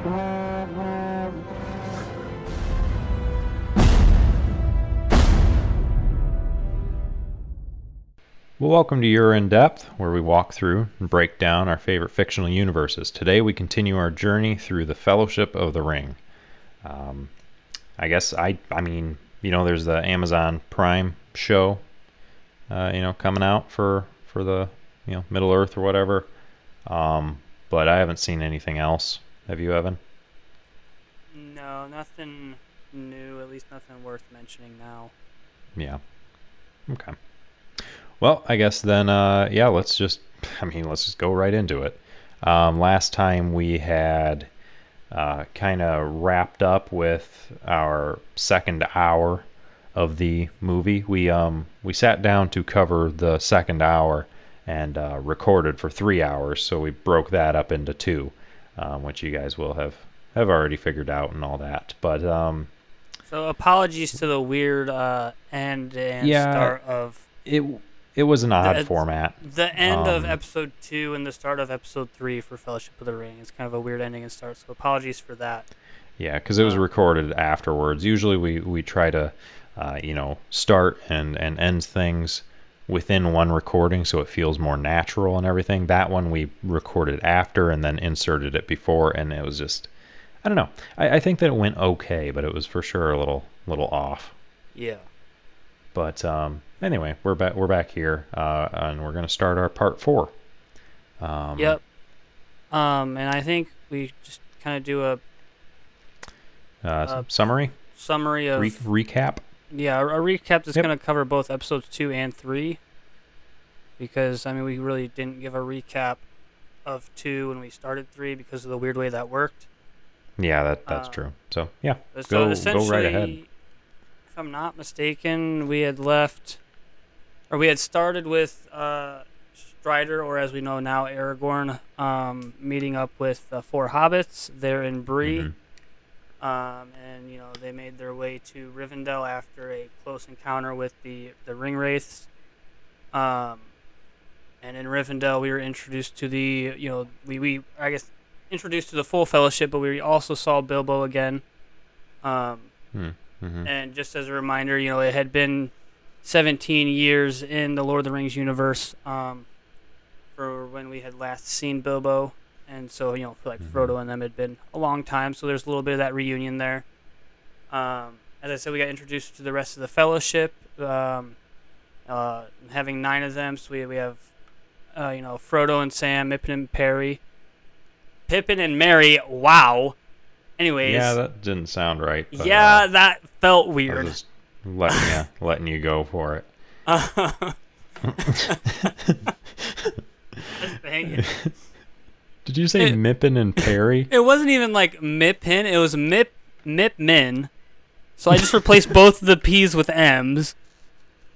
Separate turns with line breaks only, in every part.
Well, welcome to Your In Depth, where we walk through and break down our favorite fictional universes. Today we continue our journey through the Fellowship of the Ring. I mean, there's the Amazon Prime show, coming out for the, Middle Earth or whatever. But I haven't seen anything else. Have you, Evan?
No, nothing new, at least nothing worth mentioning now.
Yeah. Okay. Well, I guess then, let's just go right into it. Last time we had kind of wrapped up with our second hour of the movie. We sat down to cover the second hour and recorded for 3 hours, so we broke that up into two, which you guys will have already figured out and all that. But
so apologies to the weird end and start of
it was an odd format.
The end of episode 2 and the start of episode 3 for Fellowship of the Ring. It's kind of a weird ending and start, so apologies for that.
Yeah, because it was recorded afterwards. Usually we try to, start and end things within one recording so it feels more natural and everything. That one we recorded after and then inserted it before, and it was just, I don't know. I think that it went okay, but it was for sure a little off.
Yeah.
But anyway, we're back here, and we're going to start our part 4.
Yep. And I think we just kind of do a
summary
of
recap.
Yeah, a recap that's going to cover both episodes 2 and 3. Because we really didn't give a recap of 2 when we started 3 because of the weird way that worked.
Yeah, that's true. So yeah,
so
go right ahead.
If I'm not mistaken, we had started with Strider, or as we know now, Aragorn, meeting up with 4 hobbits there in Bree.
Mm-hmm.
And they made their way to Rivendell after a close encounter with the Ringwraiths. And in Rivendell, we were introduced to introduced to the full Fellowship, but we also saw Bilbo again. And just as a reminder, it had been 17 years in the Lord of the Rings universe for when we had last seen Bilbo. And so, I feel like Frodo and them had been a long time, so there's a little bit of that reunion there. As I said, we got introduced to the rest of the Fellowship, having 9 of them. So we have, Frodo and Sam, Pippin and Merry. Wow. Anyways.
Yeah, that didn't sound right.
But, that felt weird.
I was just letting you go for it.
Dang it.
Did you say Mippin and Perry?
It wasn't even like Mippin. It was Mipmin. So I just replaced both the P's with M's,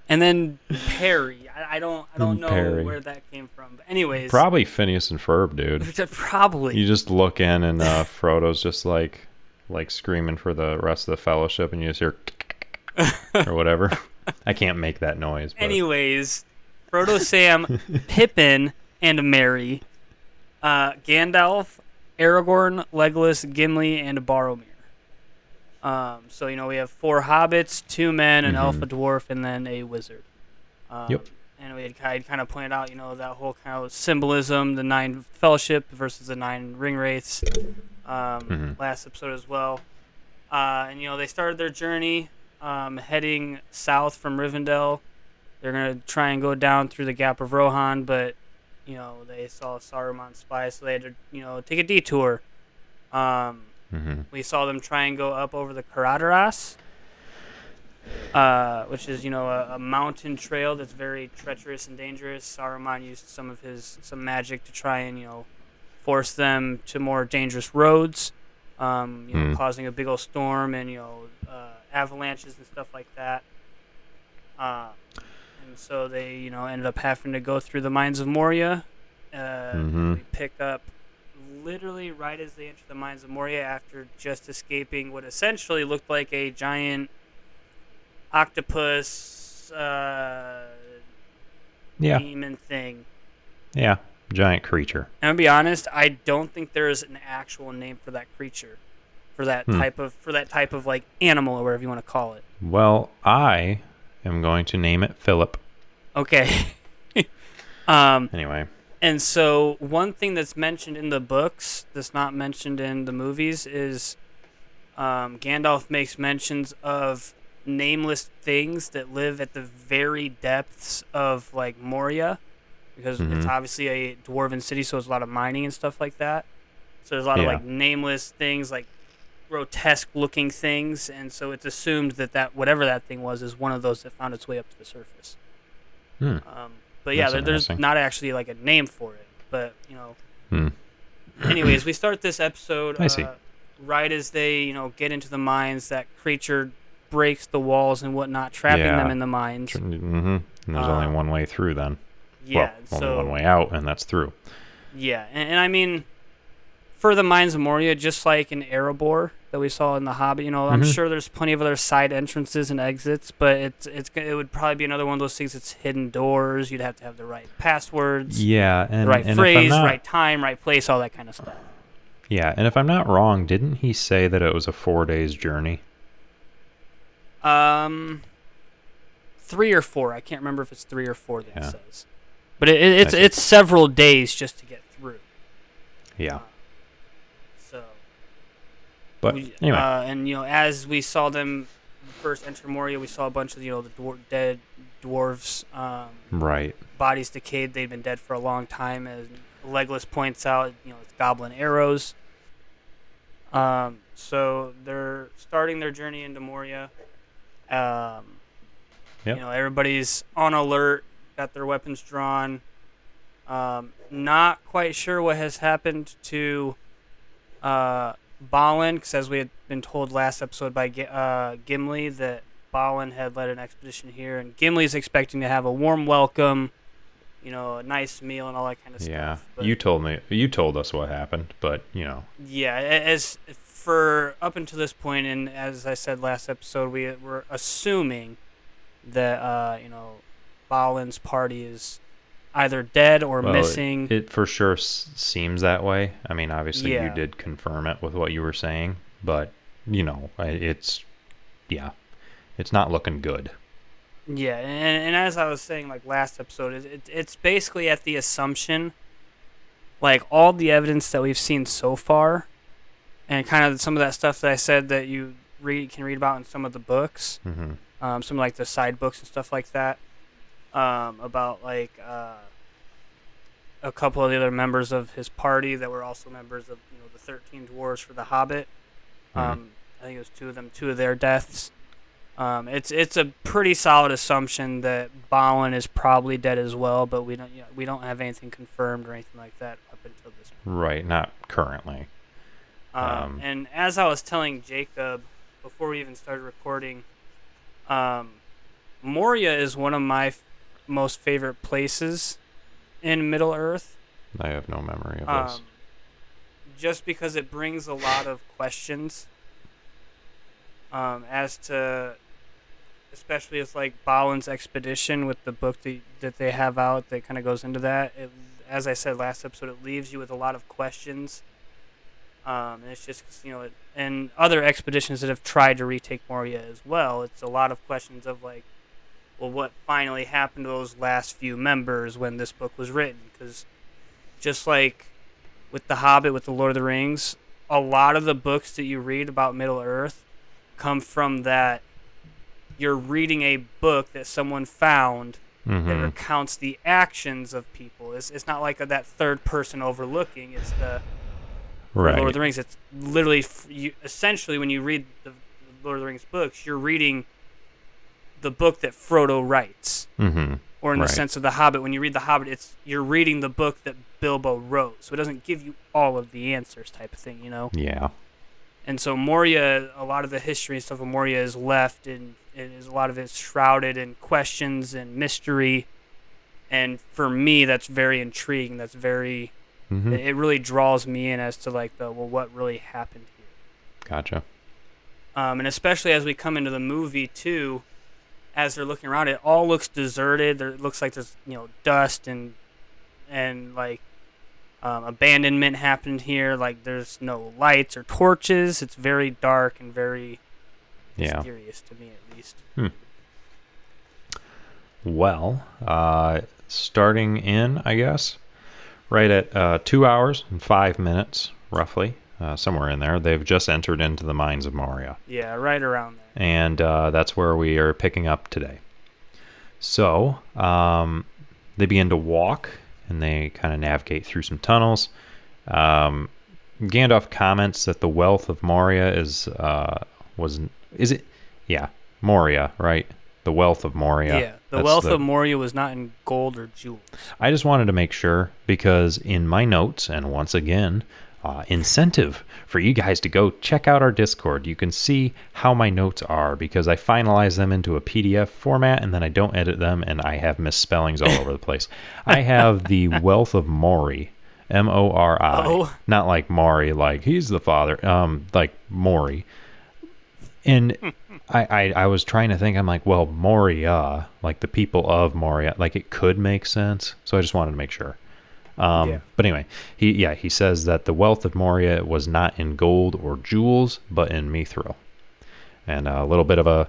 and then Perry. I don't know
Perry.
where that came from. But anyways,
probably Phineas and Ferb, dude.
Probably.
You just look in, and Frodo's just like screaming for the rest of the Fellowship, and you just hear or whatever. I can't make that noise. But.
Anyways, Frodo, Sam, Pippin, and Merry. Gandalf, Aragorn, Legolas, Gimli, and Boromir. So we have 4 hobbits, 2 men, an elf, a dwarf, and then a wizard.
Yep.
And we had kind of pointed out, that whole kind of symbolism, the 9 Fellowship versus the 9 Ringwraiths, last episode as well. And they started their journey, heading south from Rivendell. They're gonna try and go down through the Gap of Rohan, but they saw Saruman's spies, so they had to, take a detour. We saw them try and go up over the Caradaras, which is, a mountain trail that's very treacherous and dangerous. Saruman used some magic to try and, force them to more dangerous roads, causing a big old storm and, avalanches and stuff like that. And so they, ended up having to go through the mines of Moria. We pick up literally right as they enter the mines of Moria after just escaping what essentially looked like a giant octopus demon thing.
Yeah. giant creature.
And to be honest, I don't think there is an actual name for that creature, for that type of like animal or whatever you want to call it.
Well, I am going to name it Philip.
Okay.
Anyway.
And so one thing that's mentioned in the books that's not mentioned in the movies is Gandalf makes mentions of nameless things that live at the very depths of like Moria, because it's obviously a dwarven city, so there's a lot of mining and stuff like that. So there's a lot of like nameless things, like grotesque looking things, and so it's assumed that whatever that thing was is one of those that found its way up to the surface. But yeah, there's not actually like a name for it. But anyways, we start this episode.
I see.
Right as they get into the mines, that creature breaks the walls and whatnot, trapping them in the mines.
And there's only one way through then.
Yeah,
well, only one way out, and that's through.
Yeah, and I mean, for the mines of Moria, just like in Erebor that we saw in The Hobbit, I'm sure there's plenty of other side entrances and exits, but it would probably be another one of those things that's hidden doors. You'd have to have the right passwords,
and
the right phrase, right time, right place, all that kind of stuff.
Yeah, and if I'm not wrong, didn't he say that it was a 4 days journey?
3 or 4. I can't remember if it's 3 or 4 that it says. But it's several days just to get through.
Yeah.
But
anyway,
and as we saw them first enter Moria, we saw a bunch of the dead dwarves.
Right.
Bodies decayed; they'd been dead for a long time. As Legolas points out, it's goblin arrows. So they're starting their journey into Moria. Everybody's on alert, got their weapons drawn. Not quite sure what has happened to Balin, because as we had been told last episode by Gimli, that Balin had led an expedition here, and Gimli's expecting to have a warm welcome, a nice meal and all that kind of stuff.
But you told us what happened, but
Yeah, as for up until this point, and as I said last episode, we were assuming that Balin's party is either dead or missing.
It for sure seems that way. I mean, obviously you did confirm it with what you were saying, but it's not looking good.
Yeah, and as I was saying like last episode, it's basically at the assumption, like all the evidence that we've seen so far, and kind of some of that stuff that I said that you can read about in some of the books, some like the side books and stuff like that, about like a couple of the other members of his party that were also members of the 13 dwarves for the Hobbit. I think it was two of their deaths. It's a pretty solid assumption that Balin is probably dead as well, but we don't have anything confirmed or anything like that up until this point.
Right, not currently.
And as I was telling Jacob before we even started recording, Moria is one of my most favorite places in Middle Earth.
I have no memory of this.
Just because it brings a lot of questions as to, especially with like Balin's expedition with the book that they have out that kind of goes into that. As I said last episode, it leaves you with a lot of questions. And it's just, and other expeditions that have tried to retake Moria as well, it's a lot of questions of like, well, what finally happened to those last few members when this book was written? Because just like with The Hobbit, with The Lord of the Rings, a lot of the books that you read about Middle Earth come from that you're reading a book that someone found that recounts the actions of people. It's not like that third person overlooking. It's the Lord of the Rings. It's literally, essentially, when you read the Lord of the Rings books, you're reading the book that Frodo writes. Or in the sense of The Hobbit, when you read The Hobbit, you're reading the book that Bilbo wrote. So it doesn't give you all of the answers type of thing,
Yeah.
And so Moria, a lot of the history and stuff of Moria is left, and a lot of it's shrouded in questions and mystery. And for me, that's very intriguing. That's very... It really draws me in as to like what really happened here.
Gotcha.
And especially as we come into the movie too, as they're looking around, it all looks deserted. It looks like there's dust and like Abandonment happened here. Like there's no lights or torches. It's very dark and very
Yeah.
mysterious to me, at least.
Well, starting in, I guess, right at 2 hours and 5 minutes, roughly, somewhere in there, they've just entered into the mines of Moria.
Yeah, right around there.
And that's where we are picking up today. So they begin to walk, and they kind of navigate through some tunnels. Gandalf comments that the wealth of Moria is it? Yeah, Moria, right? The wealth of Moria.
Yeah, the wealth of Moria was not in gold or jewels.
I just wanted to make sure because in my notes, and once again, incentive for you guys to go check out our Discord. You can see how my notes are because I finalize them into a PDF format and then I don't edit them and I have misspellings all over the place. I have the wealth of Mori, Mori, not like Maury, like he's the father, like Mori. And I was trying to think, I'm like, well, Moria, like the people of Moria, like it could make sense. So I just wanted to make sure. But anyway, he says that the wealth of Moria was not in gold or jewels, but in mithril. And a little bit of a,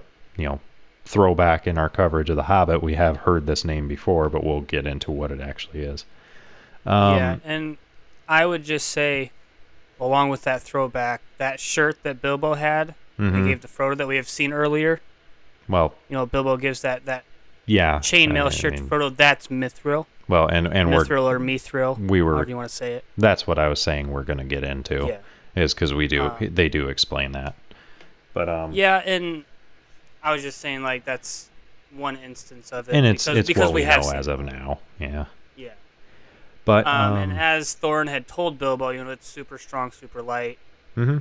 throwback in our coverage of The Hobbit. We have heard this name before, but we'll get into what it actually is.
And I would just say, along with that throwback, that shirt that Bilbo had, they gave to Frodo that we have seen earlier.
Well,
Bilbo gives that chainmail shirt to Frodo. That's mithril.
Well, and
mithril or mithril, however you want to say it.
That's what I was saying we're going to get into, is because they do explain that. But
yeah, and I was just saying like that's one instance of it,
and it's
because
what we know as of now, yeah. But
and as Thorin had told Bilbo, it's super strong, super light.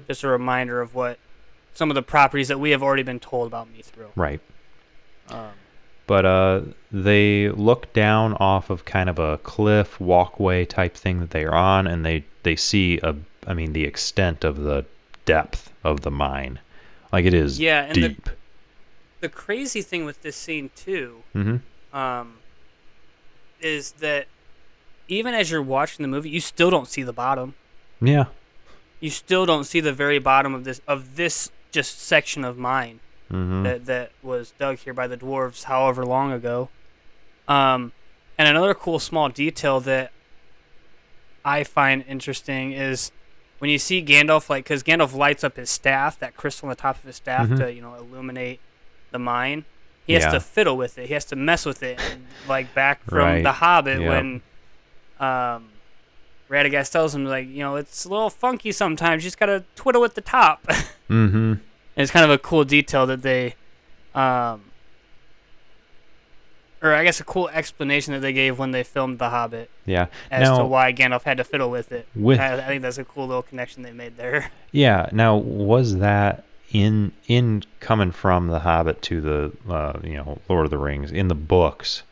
Just a reminder of what some of the properties that we have already been told about mithril.
Right. But they look down off of kind of a cliff walkway type thing that they're on, and they see the extent of the depth of the mine. Like it is deep.
The crazy thing with this scene too, is that even as you're watching the movie, you still don't see the bottom.
Yeah. You
still don't see the very bottom of this just section of mine. That was dug here by the dwarves however long ago. And another cool small detail that I find interesting is when you see Gandalf, because Gandalf lights up his staff, that crystal on the top of his staff to illuminate the mine. He has to fiddle with it. He has to mess with it, like back from The Hobbit when Radagast tells him it's a little funky sometimes. You just gotta twiddle with the top. And it's kind of a cool detail that they, or I guess a cool explanation that they gave when they filmed The Hobbit.
Yeah.
As to why Gandalf had to fiddle with it. I think that's a cool little connection they made there.
Yeah. Now, was that in coming from The Hobbit to the Lord of the Rings in the books?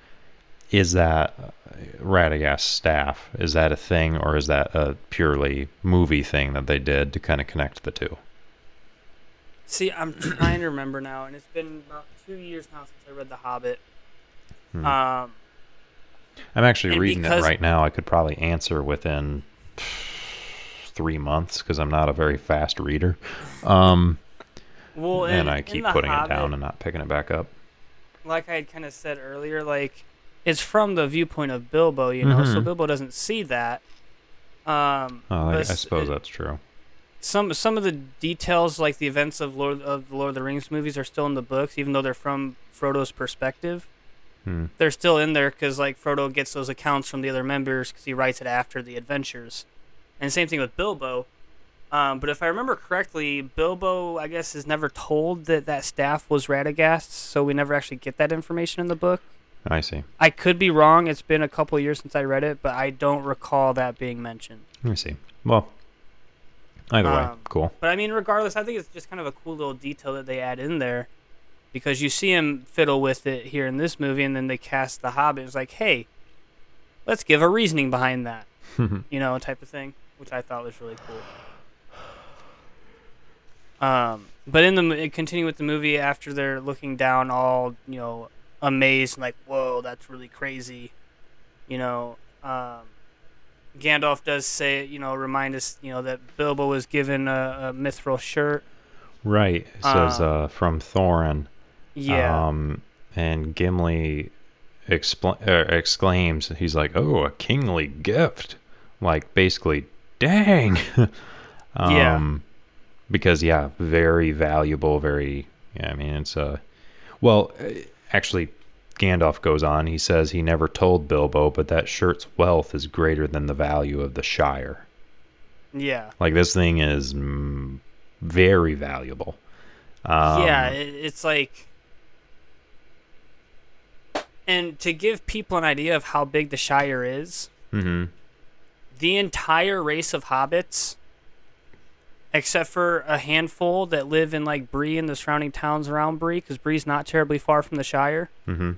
Is that Radagast's staff? Is that a thing, or is that a purely movie thing that they did to kind of connect the two?
See, I'm trying to remember now, and it's been about 2 years now since I read The Hobbit.
I'm actually reading it right now. I could probably answer within 3 months because I'm not a very fast reader. And I keep putting it down and not picking it back up.
Like I had kind of said earlier, it's from the viewpoint of Bilbo, so Bilbo doesn't see that.
I suppose that's true.
Some of the details, like the events of the Lord of the Rings movies, are still in the books, even though they're from Frodo's perspective. They're still in there because Frodo gets those accounts from the other members because he writes it after the adventures. And same thing with Bilbo. But if I remember correctly, Bilbo, I guess, is never told that staff was Radagast's, so we never actually get that information in the book.
I see.
I could be wrong. It's been a couple of years since I read it, but I don't recall that being mentioned.
I see. Well, either way, cool.
But regardless, I think it's just kind of a cool little detail that they add in there, because you see him fiddle with it here in this movie, and then they cast The Hobbit. It's like, hey, let's give a reasoning behind that, type of thing, which I thought was really cool. But continue with the movie after they're looking down, all amazed, like, whoa, that's really crazy. Gandalf does say, remind us, that Bilbo was given a mithril shirt.
Right. It says
Um,
from Thorin.
yeah,
Um, and Gimli exclaims, he's like, "Oh, a kingly gift!" Like basically, dang.
yeah,
um, because yeah, very valuable. Very. Yeah, I mean, it's well, actually, Gandalf goes on. He says he never told Bilbo, but that shirt's wealth is greater than the value of the Shire.
yeah,
Like this thing is very valuable.
yeah.
Um,
It's like, and to give people an idea of how big the Shire is,
mhm,
the entire race of hobbits, except for a handful that live in like Bree and the surrounding towns around Bree, because Bree's not terribly far from the Shire.
mhm.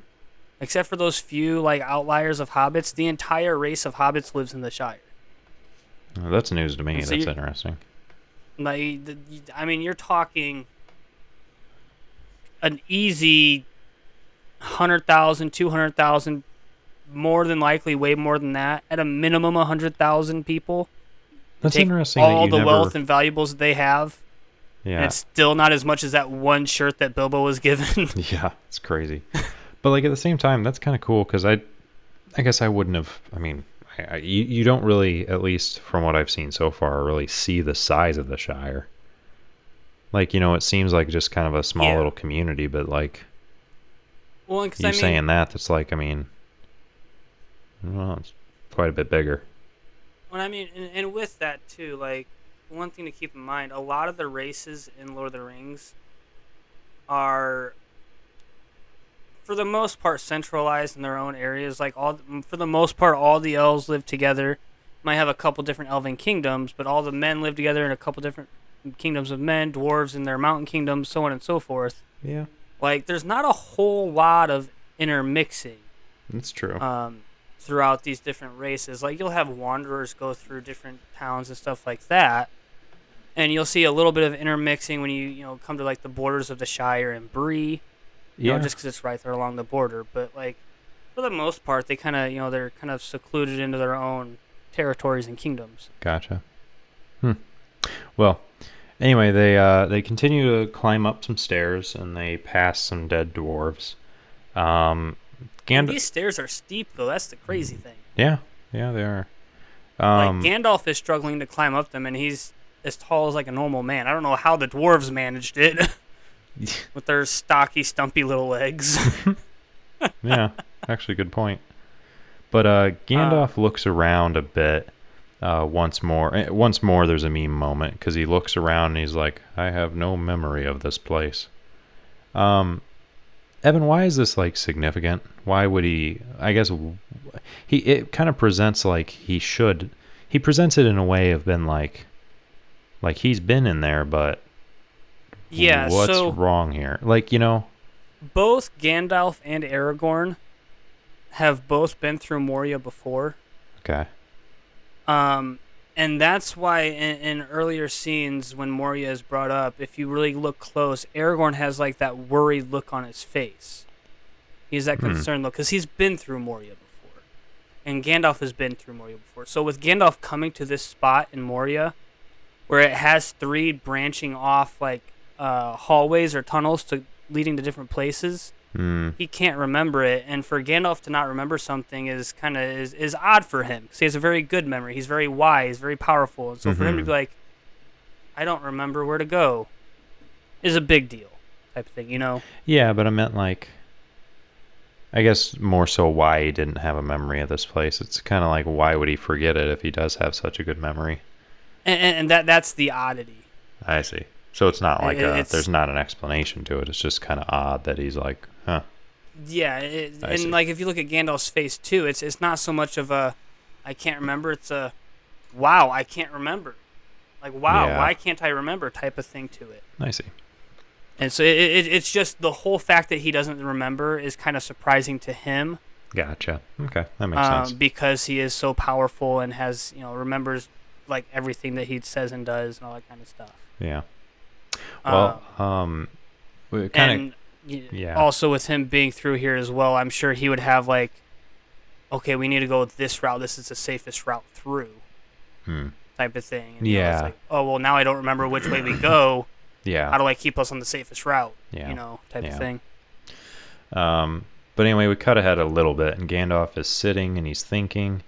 Except for those few like outliers of hobbits, the entire race of hobbits lives in the Shire.
Well, that's news to me.
And so
That's
you're
interesting.
like, I mean, you're talking an easy 100,000, 200,000, more than likely, way more than that. At a minimum, 100,000 people. And
That's
take
interesting that
all
you
the
never.
wealth and valuables that they have, and
Yeah,
it's still not as much as that one shirt that Bilbo was given.
yeah, it's crazy. But like at the same time, that's kind of cool because I guess I wouldn't have. I mean, you don't really, at least from what I've seen so far, really see the size of the Shire. Like it seems like just kind of a small
Yeah.
little community, but like
Well, because
you
I mean,
saying that, that's like, I mean, well, it's quite a bit bigger.
and with that too, like one thing to keep in mind, a lot of the races in Lord of the Rings are, for the most part, centralized in their own areas. Like for the most part, all the elves live together. Might have a couple different elven kingdoms, but all the men live together in a couple different kingdoms of men, dwarves in their mountain kingdoms, so on and so forth.
Yeah,
Like, there's not a whole lot of intermixing
that's true.
um, throughout these different races. Like, you'll have wanderers go through different towns and stuff like that, and you'll see a little bit of intermixing when you come to like the borders of the Shire and Bree.
Yeah,
Just because it's right there along the border. But like, for the most part, they kind of they're kind of secluded into their own territories and kingdoms.
gotcha. Hmm. Well, anyway, they continue to climb up some stairs and they pass some dead dwarves. Um,
And
Gand
these stairs are steep, though. That's the crazy thing.
yeah, yeah, they are.
Like,
Um,
Gandalf is struggling to climb up them, and he's as tall as like a normal man. I don't know how the dwarves managed it with their stocky, stumpy little legs.
yeah, actually, good point. But
uh,
Gandalf looks around a bit once more. Once more, there's a meme moment because he looks around and he's like, "I have no memory of this place." Um, Evan, why is this like significant? Why would he? I guess he. It kind of presents like he should. He presents it in a way of been like he's been in there, but
yeah,
what's
so
wrong here? Like
both Gandalf and Aragorn have both been through Moria before.
Okay.
Um, and that's why in earlier scenes when Moria is brought up, if you really look close, Aragorn has like that worried look on his face. He's that
Hmm.
concerned look because he's been through Moria before, and Gandalf has been through Moria before. So with Gandalf coming to this spot in Moria, where it has three branching off like hallways or tunnels to leading to different places,
Hmm.
he can't remember it, and for Gandalf to not remember something is kind of is odd for him because he has a very good memory. He's very wise, very powerful, and so for him to
Hmm.
be like, I don't remember where to go, is a big deal, type of thing.
Yeah, but I meant like. I guess more so why he didn't have a memory of this place. It's kind of like why would he forget it if he does have such a good memory?
And that's the oddity.
I see. So it's not like there's
It's
not an explanation to it. It's just kind of odd that he's like, huh.
yeah,
I
and
see.
like if you look at Gandalf's face too, it's not so much of a I can't remember. It's a wow, I can't remember. Like wow,
Yeah,
why can't I remember type of thing to it.
I see.
And so it's just the whole fact that he doesn't remember is kind of surprising to him,
Gotcha. Okay, that makes sense.
because he is so powerful and has remembers like everything that he says and does and all that kind of stuff.
Yeah.
Um,
Well, we kind
and
of, yeah.
also with him being through here as well, I'm sure he would have like okay, we need to go this route. This is the safest route through,
Hmm.
type of thing. And it's
Yeah.
like, oh well, now I don't remember which way we go.
Yeah.
How do I keep us on the safest route?
Yeah.
Type of
Yeah.
thing.
But anyway, we cut ahead a little bit, and Gandalf is sitting and he's thinking.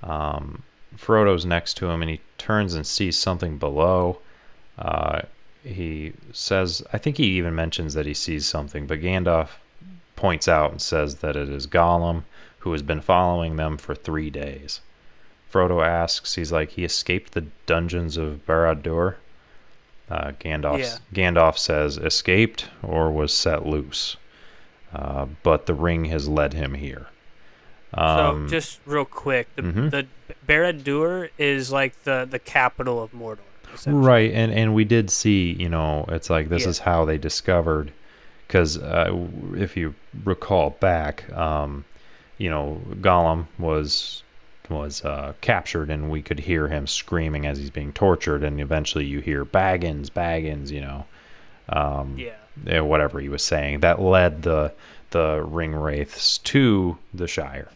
Um, Frodo's next to him, and he turns and sees something below. Uh, he says, I think he even mentions that he sees something, but Gandalf points out and says that it is Gollum, who has been following them for 3 days. Frodo asks, he's like, he escaped the dungeons of Barad-dûr.
Yeah.
Gandalf says, escaped or was set loose. But the ring has led him here.
So
Um,
just real quick,
mhm.
the Barad-dûr is like the capital of Mordor, essentially.
Right, and we did see, it's like this
Yeah.
is how they discovered, because if you recall back, Gollum was captured, and we could hear him screaming as he's being tortured, and eventually you hear Baggins, Baggins,
Yeah.
whatever he was saying. That led the ring wraiths to the Shire.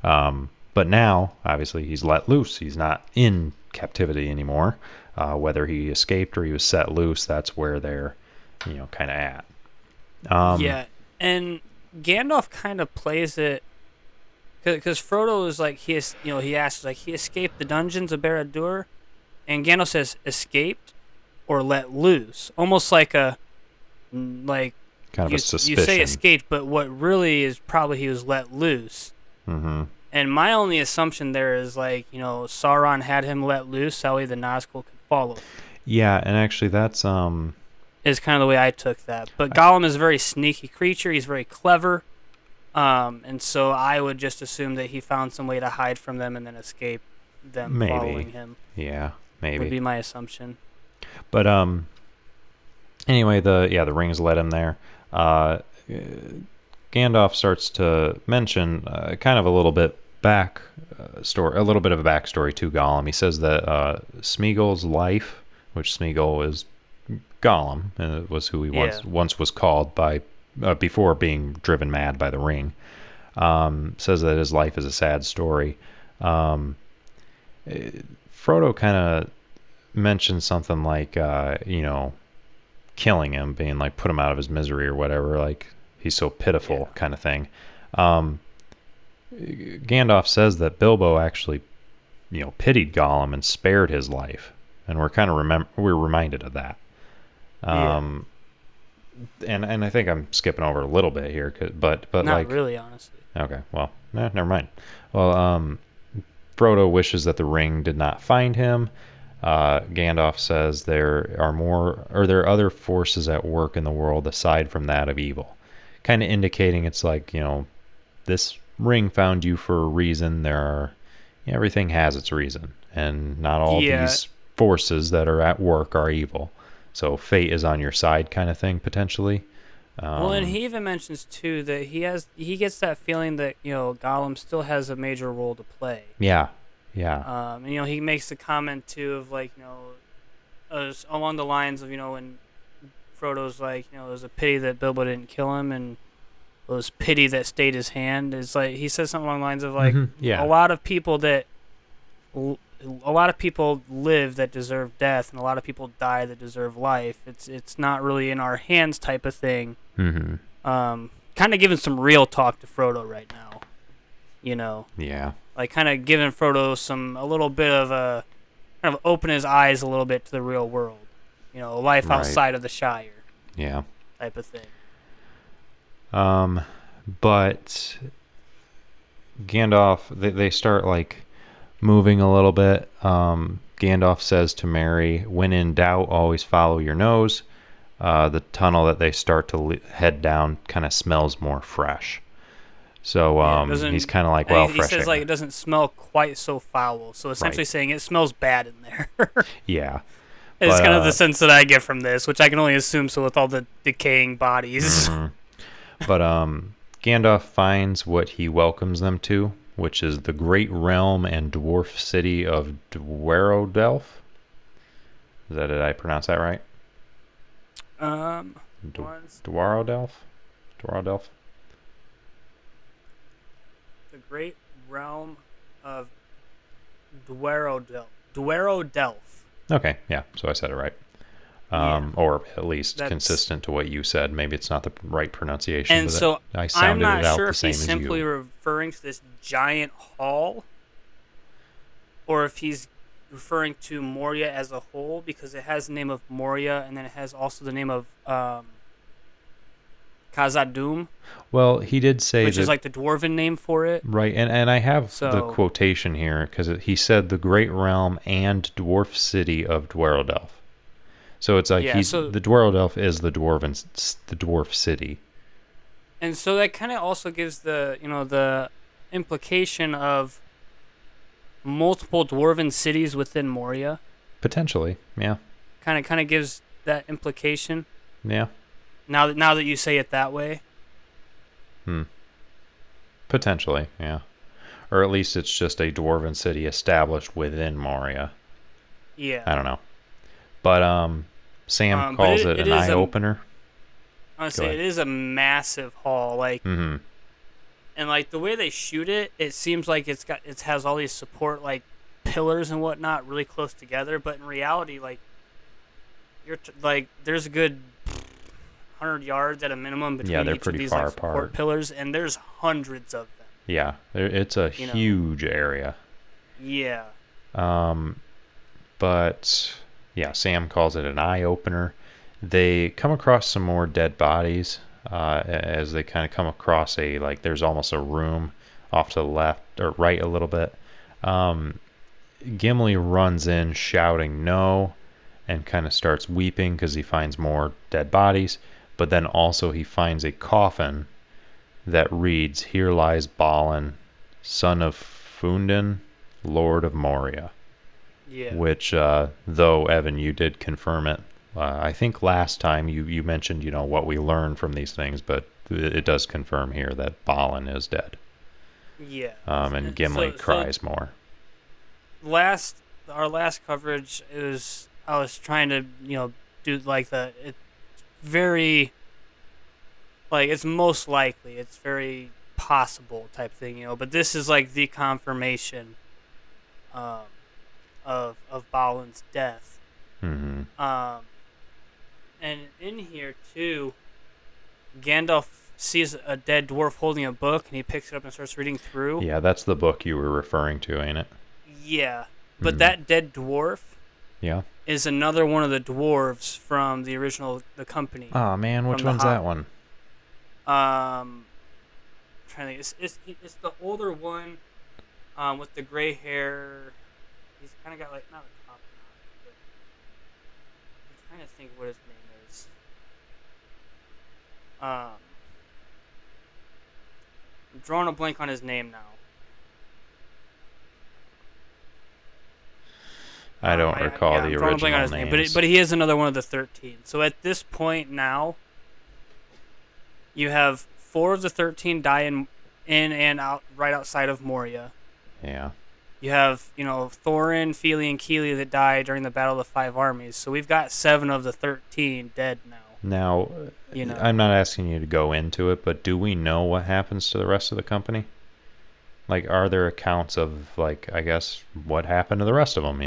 But now, obviously, he's let loose. He's not in captivity anymore. Whether he escaped or he was set loose, that's where they're, kind of at. Um,
Yeah. And Gandalf kind of plays it because Frodo is like he asks like he escaped the dungeons of Barad-dûr, and Gandalf says escaped or let loose, almost like a like
kind of a
you say
suspicion.
escaped, but what really is probably he was let loose.
Mm-hmm.
And my only assumption there is like Sauron had him let loose, that way the Nazgul could follow him.
Yeah, and actually, that's
Is kind of the way I took that. But
I-
Gollum is a very sneaky creature. He's very clever. And so I would just assume that he found some way to hide from them and then escape them
maybe.
following him.
Yeah,
Would
maybe.
be my assumption.
But anyway, the rings led him there. Uh, Gandalf starts to mention kind of a little bit a little bit of a backstory to Gollum. He says that Smeagol's life, which Smeagol is Gollum, and it was who he
Yeah.
once was called by before being driven mad by the ring. Says that his life is a sad story. Um, Frodo kind of mentions something like, killing him, being like put him out of his misery or whatever, like he's so pitiful
Yeah.
kind of thing. Um, Gandalf says that Bilbo actually, pitied Gollum and spared his life, and we're kind of we're reminded of that.
Yeah.
Um, and I think I'm skipping over a little bit here, but
Not
like,
really, honestly.
okay, well, never mind. Well, Frodo wishes that the ring did not find him. Gandalf says there are other forces at work in the world aside from that of evil, kind of indicating it's like, this ring found you for a reason. Everything has its reason, and not all
Yeah.
these forces that are at work are evil. So fate is on your side, kind of thing, potentially.
Well, and
Um,
he even mentions too that he gets that feeling that Gollum still has a major role to play.
yeah, yeah,
And, he makes the comment too of like along the lines of when Frodo's like it was a pity that Bilbo didn't kill him, and it was pity that stayed his hand. It's like he says something along the lines of like
yeah,
a lot of people that a lot of people live that deserve death, and a lot of people die that deserve life. It's not really in our hands, type of thing.
hmm
Kind of giving some real talk to Frodo right now.
yeah,
Like kind of giving Frodo a little bit of a kind of open his eyes a little bit to the real world. Life
right,
outside of the Shire,
yeah.
type of thing.
Um, but Gandalf, they start like moving a little bit. Gandalf says to Merry, when in doubt, always follow your nose. The tunnel that they start to head down kind of smells more fresh. So
Yeah, it
he's
doesn't.
kind of like,
I
well,
think he
fresh
says like
air.
it doesn't smell quite so foul. So
Right.
essentially saying it smells bad in there.
Yeah.
It's
But
kind of the sense that I get from this, which I can only assume. So with all the decaying bodies.
mhm. But Gandalf finds what he welcomes them to, which is the great realm and dwarf city of Dwarodelf. Is that it? I pronounce that right?
um,
D-
once
Dwarodelf? Dwarodelf?
the great realm of Dwerodelf.
Okay, yeah, so I said it right.
Yeah,
Or at least
that's
consistent to what you said. Maybe it's not the right pronunciation,
and
but that
so
I
I'm
sounded it
not
out
sure
the
if he's
same as
simply
you.
referring to this giant hall or if he's referring to Moria as a whole because it has the name of Moria and then it has also the name of Khazad-dûm,
Well, he did say
which is
that,
like the dwarven name for it.
right, and I have the
So
quotation here because he said the great realm and dwarf city of Dwerodelf. So it's like
yeah,
he's
so
the Dwerodelf is the dwarf city.
and so that kind of also gives the implication of multiple dwarven cities within Moria.
Potentially, yeah,
Kind of gives that implication.
yeah,
Now that you say it that way.
hmm. Potentially, yeah. Or at least it's just a dwarven city established within Moria.
Yeah.
I don't know. But Sam
But
calls it
it
an
is
eye opener. Go
honestly
ahead.
it is a massive hall. Like
Mm-hmm.
and like the way they shoot it, it seems like it has all these support like pillars and whatnot really close together. But in reality, like like there's a good 100 yards at a minimum
Yeah,
between
they're
each of
pretty
these
far
like support
apart.
pillars, and there's hundreds of them.
Yeah, it's a
You know.
huge area.
Yeah.
Um, but yeah, Sam calls it an eye opener. They come across some more dead bodies as they kind of come across there's almost a room off to the left or right a little bit. Um, Gimli runs in shouting no and kind of starts weeping because he finds more dead bodies. But then also he finds a coffin that reads, "Here lies Balin, son of Fundin, Lord of Moria."
Yeah.
Which, though, Evan, you did confirm it. I think last time you mentioned, what we learned from these things, but it does confirm here that Balin is dead.
Yeah.
And Gimli
So
cries more.
our last coverage is I was trying to do like it's very like it's most likely it's very possible type thing, but this is like the confirmation um of Balin's death.
Mm-hmm.
And in here too, Gandalf sees a dead dwarf holding a book and he picks it up and starts reading through.
Yeah, that's the book you were referring to, ain't it?
Yeah. But
Mm-hmm.
that dead dwarf
Yeah.
is another one of the dwarves from the original the company.
Oh man, which
from The
one's that
Hobbit.
one?
I'm trying to think. It's the older one with the gray hair. He's kind of got like not a top knot, but I'm trying to think what his name is. I'm drawing a blank on his name now.
I don't recall the
I'm drawing a blank on
original
his
names.
name, but he is another one of the 13. So at this point now, you have 4 of the 13 die in and out right outside of Moria.
Yeah.
You have, Thorin, Fili, and Kili that die during the Battle of the Five Armies. So we've got 7 of the 13 dead now.
Now, I'm not asking you to go into it, but do we know what happens to the rest of the company? Like, are there accounts of, like, I guess, what happened to the rest of them,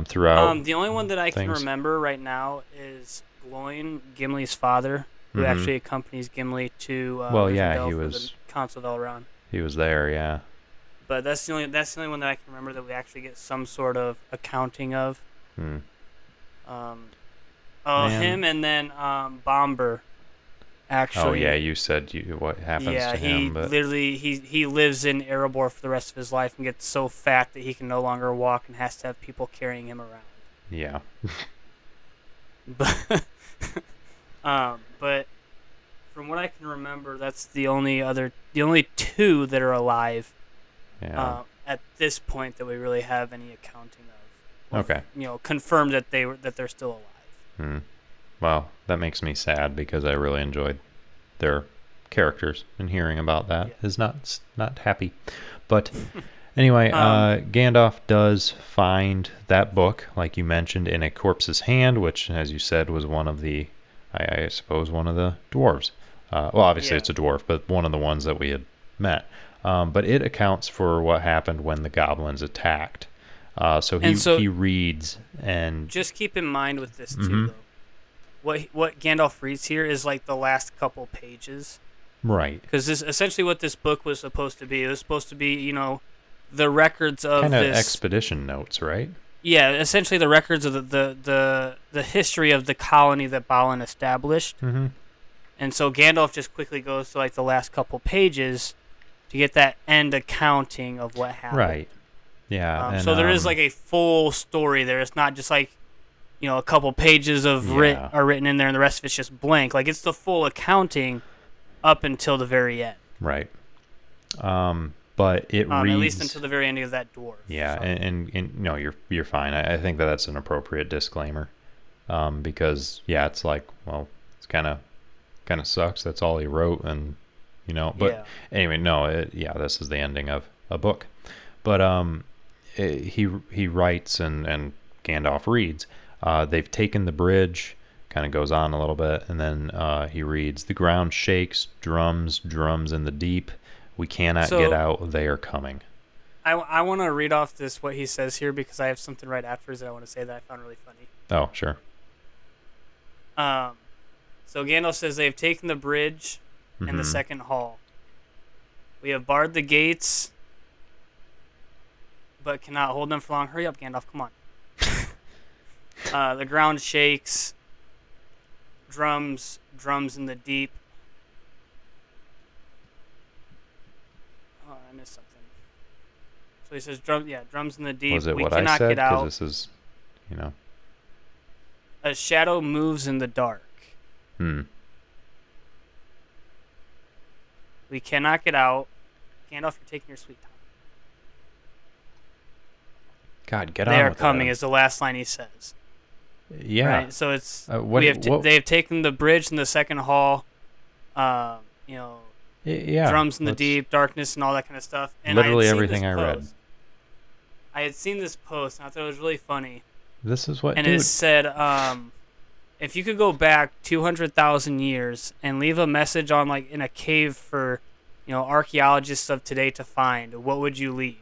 throughout
The only one that I can
things?
remember right now is Gloin, Gimli's father, who
Mhm.
actually accompanies Gimli to
Well, yeah,
Rivendell
he
for
was-
the Council of Elrond.
He was there, yeah.
But that's the only one that I can remember that we actually get some sort of accounting of.
Hmm. Man.
Him and then Bomber. Actually,
Oh, yeah, you said what happens to him, but...
literally he lives in Erebor for the rest of his life and gets so fat that he can no longer walk and has to have people carrying him around.
Yeah.
But but from what I can remember, that's the only 2 that are alive.
Yeah.
At this point, that we really have any accounting of.
Okay.
Confirmed that they're still alive.
Hmm. Well, that makes me sad because I really enjoyed their characters, and hearing about that is not happy. But anyway, Gandalf does find that book, like you mentioned, in a corpse's hand, which, as you said, was one of the, I suppose, one of the dwarves. Well, obviously it's a dwarf, but one of the ones that we had met. but it accounts for what happened when the goblins attacked. So
And so
he reads and
just keep in mind with this too,
Mhm.
though. What Gandalf reads here is like the last couple pages,
Right,
because this essentially what this book was supposed to be. It was supposed to be, the records of
kind of
this.
expedition notes, right?
Yeah, essentially the records of the history of the colony that Balin established.
Mm-hmm.
And so Gandalf just quickly goes to like the last couple pages to get that end accounting of what happened.
Right. Yeah. And
So there is like a full story there. It's not just like, a couple pages of are written in there and the rest of it's just blank. Like it's the full accounting up until the very end.
Right. But it reads
at least until the very ending of that dwarf.
Yeah,
so.
and no, you're fine. I think that's an appropriate disclaimer, because it's like, well, it's kind of sucks. That's all he wrote, and But anyway, no, this is the ending of a book. But he writes and Gandalf reads. They've taken the bridge. Kind of goes on a little bit, and then he reads, "The ground shakes, drums in the deep. We cannot get out. They are coming."
I want to read off what he says here because I have something right afterwards that I want to say that I found really funny.
Oh, sure.
So Gandalf says they have taken the bridge and the second hall. We have barred the gates, but cannot hold them for long. Hurry up, Gandalf! Come on. The ground shakes. Drums in the deep. Oh, I missed something. So he says, drums in the deep.
Was it
we
what
cannot
I said?
Get out.
Because this is,
A shadow moves in the dark. We cannot get out. Gandalf, you're taking your sweet time.
God, get on.
They are coming is the last line he says.
Yeah.
Right? So it's they have taken the bridge in the second hall. Drums in the deep, darkness, and all that kind of stuff. And
literally everything I read.
I had seen this post, and I thought it was really funny.
This is what.
And it said, if you could go back 200,000 years and leave a message on in a cave for, archaeologists of today to find, what would you leave?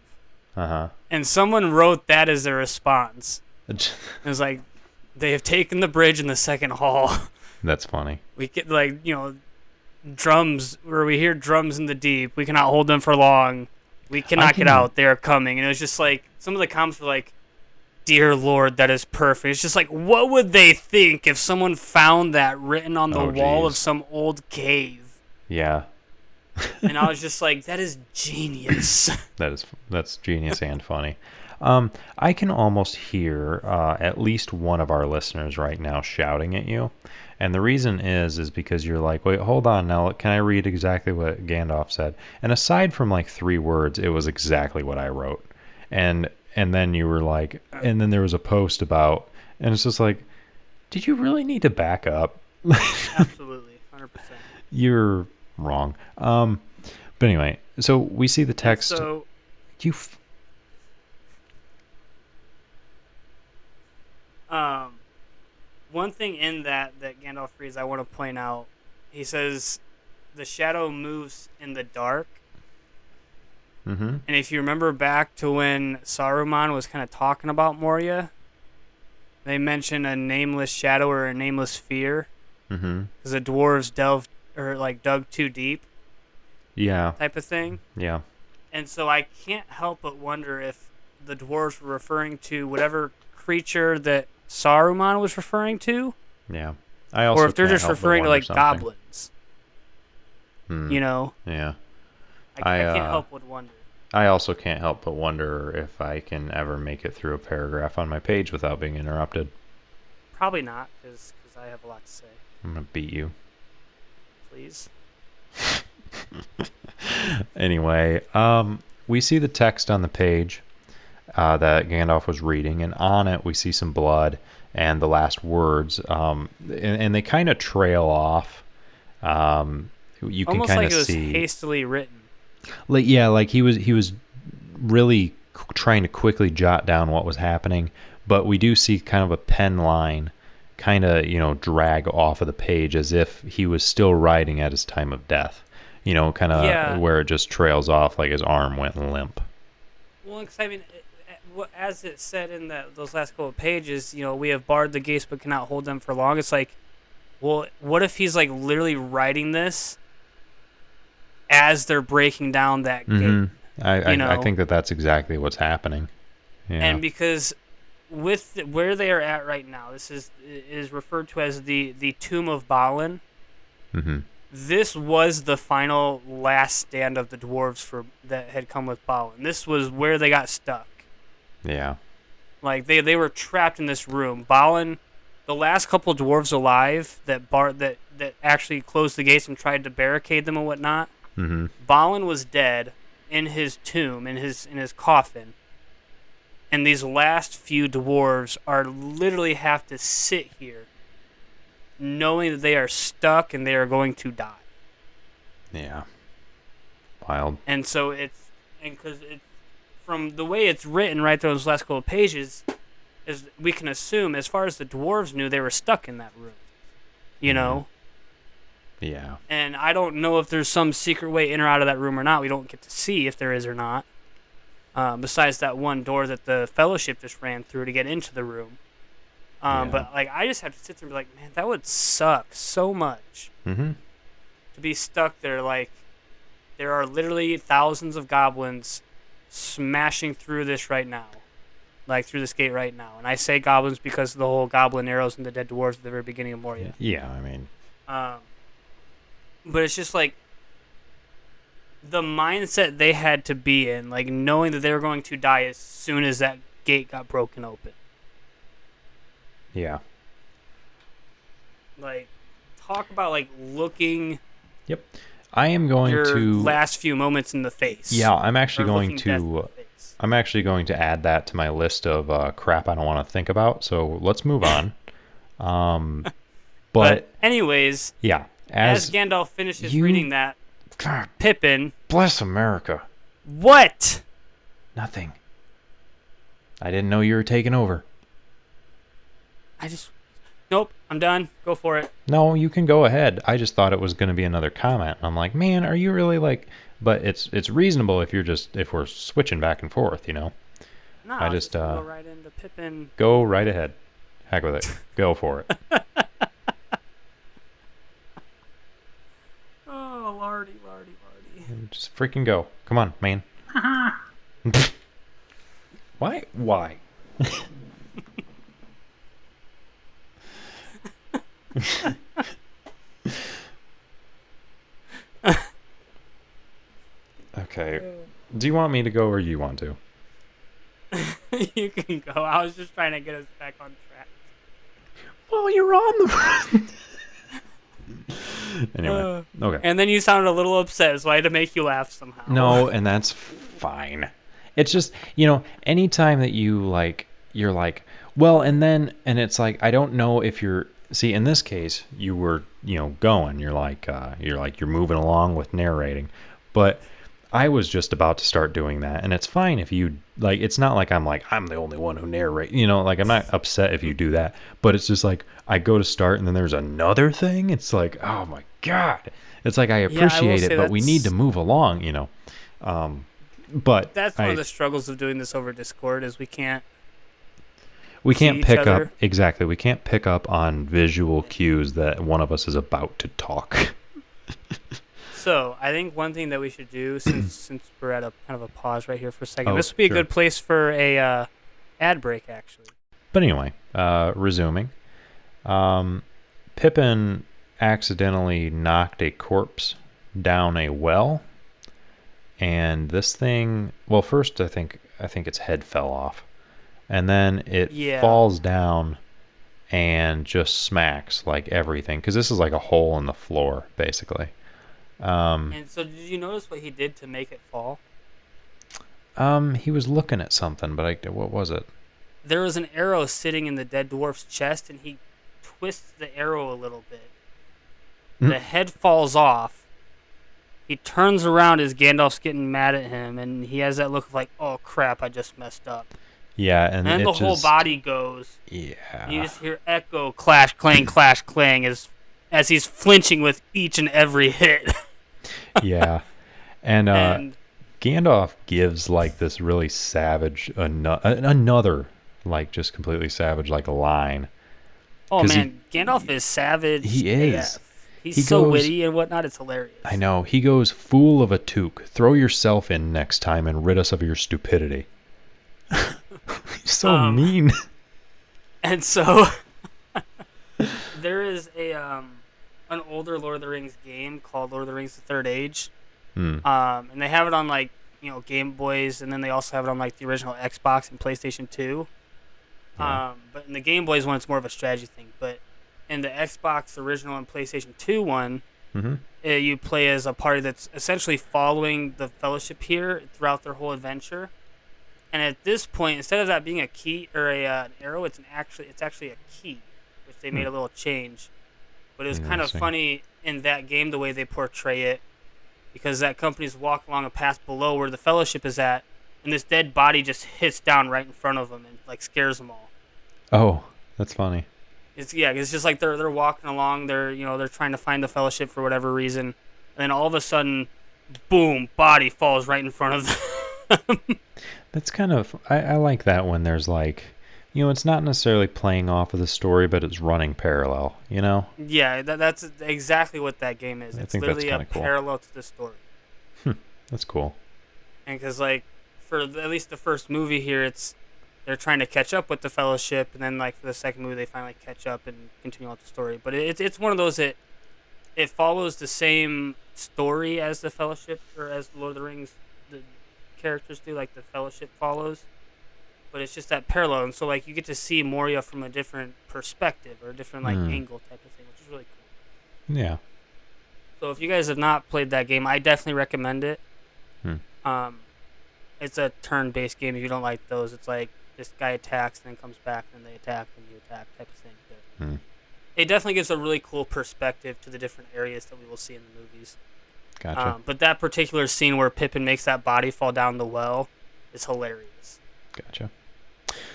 And someone wrote that as their response. It was like, they have taken the bridge in the second hall.
That's funny.
We get drums, where we hear drums in the deep. We cannot hold them for long. We cannot get out. They are coming. And it was just like, some of the comments were like, "Dear Lord, that is perfect." It's just like, what would they think if someone found that written on the wall of some old cave?
Yeah.
And I was just like, that is genius.
That's genius and funny. I can almost hear at least one of our listeners right now shouting at you. And the reason is because you're like, wait, hold on now. Can I read exactly what Gandalf said? And aside from 3 words, it was exactly what I wrote. And then you were like, and then there was a post about, and it's just like, did you really need to back up?
Absolutely, 100%.
You're wrong. But anyway, so we see the text.
And so one thing in that Gandalf reads, I want to point out. He says, "The shadow moves in the dark." And if you remember back to when Saruman was kind of talking about Moria, they mention a nameless shadow or a nameless sphere. Because the dwarves dug too deep.
Yeah.
Type of thing.
Yeah.
And so I can't help but wonder if the dwarves were referring to whatever creature that Saruman was referring to.
Yeah.
Or if they're just referring to goblins.
Yeah.
I can't help but wonder.
I also can't help but wonder if I can ever make it through a paragraph on my page without being interrupted.
Probably not, because I have a lot to say.
I'm going to beat you.
Please.
Anyway, we see the text on the page that Gandalf was reading, and on it we see some blood and the last words, and they kind of trail off. You can
almost
kind
like
of
it was
see
hastily written.
Like he was really trying to quickly jot down what was happening, but we do see kind of a pen line kind of drag off of the page as if he was still writing at his time of death. kind of
Yeah.
where it just trails off, like his arm went limp.
Well, because I mean, as it said in those last couple of pages, we have barred the gates but cannot hold them for long. It's like, well, what if he's like literally writing this as they're breaking down that gate?
I think that's exactly what's happening. Yeah.
And because with where they are at right now, this is referred to as the Tomb of Balin.
Mm-hmm.
This was the final last stand of the dwarves that had come with Balin. This was where they got stuck.
Yeah.
Like they were trapped in this room. Balin, the last couple dwarves alive that actually closed the gates and tried to barricade them and whatnot.
Mm-hmm.
Balin was dead in his tomb, in his coffin. And these last few dwarves are literally have to sit here knowing that they are stuck and they are going to die.
Yeah. Wild.
And so because from the way it's written right there in those last couple of pages, is we can assume, as far as the dwarves knew, they were stuck in that room. You know?
Yeah.
And I don't know if there's some secret way in or out of that room or not. We don't get to see if there is or not. Besides that one door that the Fellowship just ran through to get into the room. But like, I just have to sit there and be like, man, that would suck so much.
Mm-hmm.
To be stuck there. Like, there are literally thousands of goblins smashing through this right now. Like, through this gate right now. And I say goblins because of the whole goblin arrows and the dead dwarves at the very beginning of Moria.
Yeah, I mean.
But it's just like, the mindset they had to be in, like knowing that they were going to die as soon as that gate got broken open.
Yeah.
Like, talk about like looking.
Yep. I am going
your
to
last few moments in the face.
Yeah, I'm actually
or
going
looking death in the
to.
face.
I'm actually going to add that to my list of crap I don't want to think about. So let's move on. But
anyways,
yeah,
as Gandalf finishes reading that,
God,
Pippin.
Bless America.
What?
Nothing. I didn't know you were taking over.
Nope, I'm done. Go for it.
No, you can go ahead. I just thought it was going to be another comment. I'm like, man, are you really like? But it's reasonable if we're switching back and forth,
No,
I just
go right into Pippin.
Go right ahead. Heck with it. Go for it.
Oh, Lardy.
Just freaking go. Come on, man. Why? Okay. Do you want me to go or you want to?
You can go. I was just trying to get us back on track.
Well, you're on the... Anyway, okay.
And then you sounded a little upset, so I had to make you laugh somehow.
No, and that's fine. It's just, anytime that you're like, well, and it's like, I don't know if you're, see, in this case, you were, going, you're moving along with narrating, but I was just about to start doing that, and it's fine if you, like, it's not like I'm the only one who narrates, like, I'm not upset if you do that, but it's just like, I go to start, and then there's another thing, it's like, oh my God, it's like, I appreciate it, but we need to move along, but
that's one of the struggles of doing this over Discord, is we can't
pick up, exactly, we can't pick up on visual cues that one of us is about to talk.
So, I think one thing that we should do, since we're at a kind of a pause right here for a second, this would be a good place for a ad break, actually.
But anyway, resuming. Pippin accidentally knocked a corpse down a well, and this thing, well, first I think its head fell off, and then it falls down and just smacks like everything, because this is like a hole in the floor, basically.
And so, did you notice what he did to make it fall?
He was looking at something, but what was it?
There was an arrow sitting in the dead dwarf's chest, and he twists the arrow a little bit. The head falls off. He turns around as Gandalf's getting mad at him, and he has that look of like, oh crap, I just messed up.
Yeah, and
then the whole body goes.
Yeah.
And you just hear echo, clash, clang, as he's flinching with each and every hit.
Yeah. And
And
Gandalf gives like this really savage another like just completely savage like line
oh
because
man, Gandalf is savage
he is
AF. He's
he
so
goes
witty and whatnot. It's
I
hilarious.
know he goes fool of a toque, throw yourself in next time and rid us of your stupidity. He's so
Um,
mean.
and so there is a an older Lord of the Rings game called Lord of the Rings: The Third Age.
Hmm.
And they have it on like Game Boys, and then they also have it on like the original Xbox and PlayStation 2.
Yeah.
But in the Game Boys one, it's more of a strategy thing. But in the Xbox original and PlayStation 2 one,
Mm-hmm.
you play as a party that's essentially following the Fellowship here throughout their whole adventure. And at this point, instead of that being a key or an arrow, it's actually a key, which they
Hmm.
made a little change. But it was kind of
Interesting.
funny in that game the way they portray it, because that company's walking along a path below where the Fellowship is at, and this dead body just hits down right in front of them and like scares them all.
Oh, that's funny.
It's just like they're walking along, they're trying to find the Fellowship for whatever reason, and then all of a sudden, boom, body falls right in front of them.
That's kind of I like that when there's like it's not necessarily playing off of the story, but it's running parallel.
Yeah, that's exactly what that game is.
I
It's
think that's
literally a
kind of cool.
parallel to the story.
That's cool.
And because like at least the first movie here, they're trying to catch up with the Fellowship, and then like for the second movie, they finally catch up and continue on with the story. But it's one of those that it follows the same story as the Fellowship or as Lord of the Rings the characters do, like the Fellowship follows. But it's just that parallel, and so like you get to see Moria from a different perspective or a different like
Hmm.
angle type of thing, which is really cool.
Yeah.
So if you guys have not played that game, I definitely recommend it.
Hmm.
Um, it's a turn-based game. If you don't like those, it's like this guy attacks and then comes back, and they attack and you attack type of thing. But
Hmm.
it definitely gives a really cool perspective to the different areas that we will see in the movies.
Gotcha.
But that particular scene where Pippin makes that body fall down the well is hilarious,
Gotcha.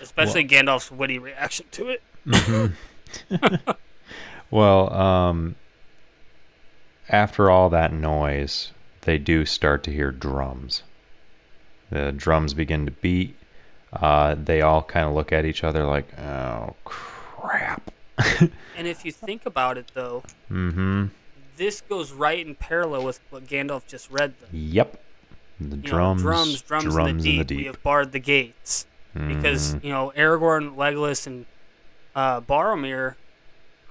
especially Gandalf's witty reaction to it.
Hmm. Well, after all that noise, they do start to hear drums. The drums begin to beat. They all kind of look at each other like, oh, crap.
And if you think about it, though,
Mm-hmm.
this goes right in parallel with what Gandalf just read them.
Yep. The
Drums in the deep. We have barred the gates. Because,
Mm-hmm.
Aragorn, Legolas, and Boromir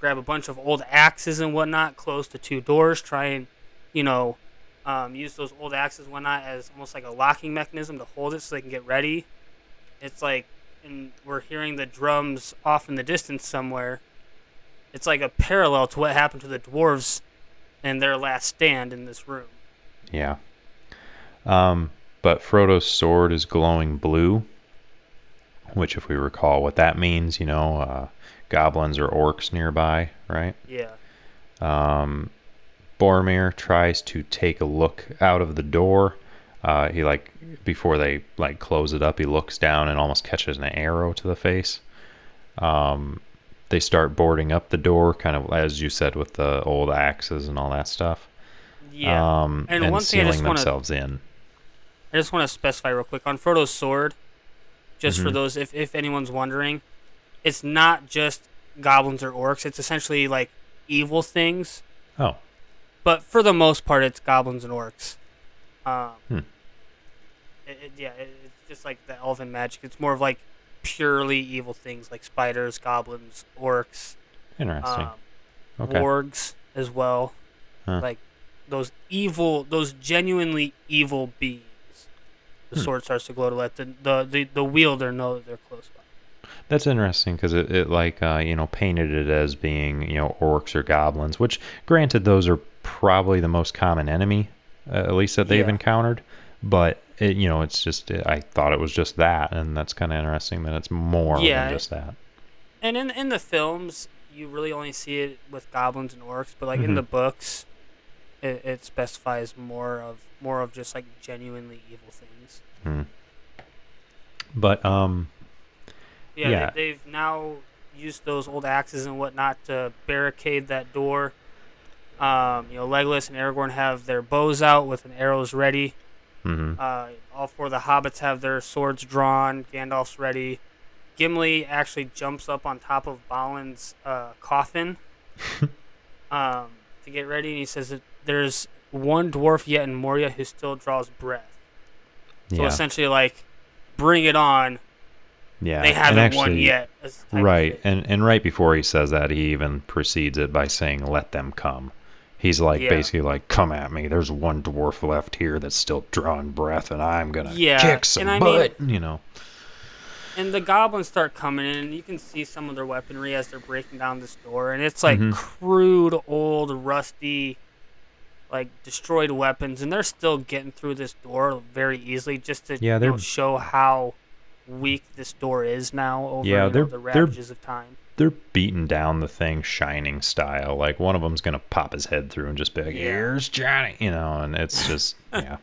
grab a bunch of old axes and whatnot, close to two doors, try and, use those old axes and whatnot as almost like a locking mechanism to hold it so they can get ready. It's like, and we're hearing the drums off in the distance somewhere. It's like a parallel to what happened to the dwarves in their last stand in this room.
Yeah. But Frodo's sword is glowing blue, which, if we recall what that means, goblins or orcs nearby, right?
Yeah.
Boromir tries to take a look out of the door. He before they close it up, he looks down and almost catches an arrow to the face. They start boarding up the door, kind of as you said with the old axes and all that stuff,
Yeah. And
and
one thing
sealing themselves in.
I just want to specify real quick on Frodo's sword, just for
Hmm.
those if anyone's wondering, it's not just goblins or orcs. It's essentially like evil things,
Oh.
but for the most part, it's goblins and orcs. Um,
Hmm.
it's just like the elven magic. It's more of like purely evil things like spiders, goblins, orcs,
Interesting.
um,
Okay.
wargs as well.
Huh.
Like those genuinely evil beings. The sword starts to glow to let the wielder know that they're close by.
That's interesting because it painted it as being orcs or goblins, which granted those are probably the most common enemy, at least that they've
Yeah.
encountered. But it's just I thought it was just that, and that's kind of interesting that it's more than
Yeah,
just that.
and in the films, you really only see it with goblins and orcs, but like in
Hmm.
the books, it specifies more of just like genuinely evil things.
Hmm. But yeah.
They've now used those old axes and whatnot to barricade that door. Legolas and Aragorn have their bows out with an arrows ready.
Mm-hmm.
All four of the hobbits have their swords drawn. Gandalf's ready. Gimli actually jumps up on top of Balin's coffin to get ready, and he says that there's one dwarf yet in Moria who still draws breath. So
Yeah.
essentially, like, bring it on.
Yeah.
They
And
haven't won
actually,
yet.
right. And right before he says that, he even precedes it by saying, "Let them come." He's like
Yeah.
basically like, "Come at me. There's one dwarf left here that's still drawing breath, and I'm gonna
Yeah,
kick
and
some
I mean,
butt."
and the goblins start coming in, and you can see some of their weaponry as they're breaking down this door, and it's like
Mm-hmm.
crude, old, rusty, like destroyed weapons, and they're still getting through this door very easily, just to
Yeah, they're
show how weak this door is now over
yeah
the
they're
ravages of time.
they're beating down the thing Shining style. Like one of them's gonna pop his head through and just be like,
Yeah.
"Here's Johnny," and it's just yeah.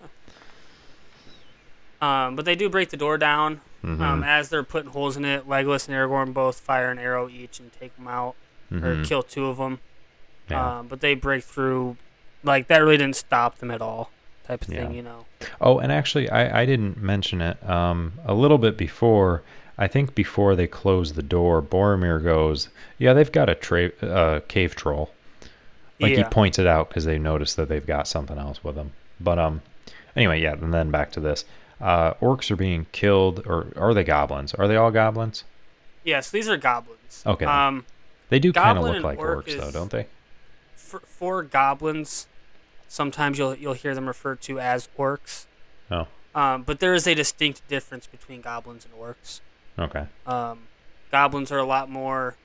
But they do break the door down.
Mm-hmm.
As they're putting holes in it, Legolas and Aragorn both fire an arrow each and take them out, or
Mm-hmm.
kill two of them.
Yeah.
But they break through. Like, that really didn't stop them at all, type of
Yeah.
thing,
Oh, and actually, I didn't mention it. A little bit before, I think before they close the door, Boromir goes, "Yeah, they've got a cave troll." Like he
Yeah.
points it out because they notice that they've got something else with them. But anyway, yeah. And then back to this. Orcs are being killed, or are they goblins? Are they all goblins?
Yes, these are goblins.
Okay. They do kind of
Goblin
look
and
like
orc
orcs, though,
is
don't they?
for goblins. Sometimes you'll hear them referred to as orcs.
Oh,
But there is a distinct difference between goblins and orcs.
okay.
Goblins are a lot more.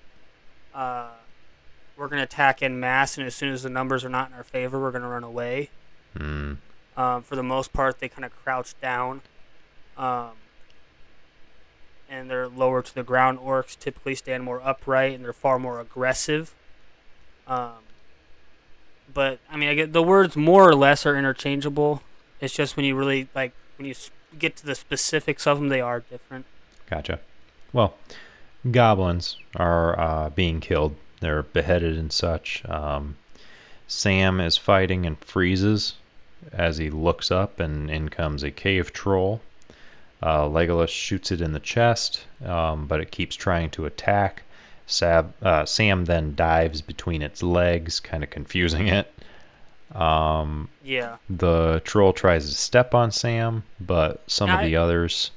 We're gonna attack en masse, and as soon as the numbers are not in our favor, we're gonna run away.
Hmm.
For the most part, they kind of crouch down, and they're lower to the ground. Orcs typically stand more upright, and they're far more aggressive. But I mean, I get the words more or less are interchangeable. It's just when you really when you get to the specifics of them, they are different.
Gotcha. Well, goblins are being killed. They're beheaded and such. Sam is fighting and freezes as he looks up, and in comes a cave troll. Legolas shoots it in the chest, but it keeps trying to attack. Sam then dives between its legs, kind of confusing it.
Yeah.
The troll tries to step on Sam, but some of
I,
the others,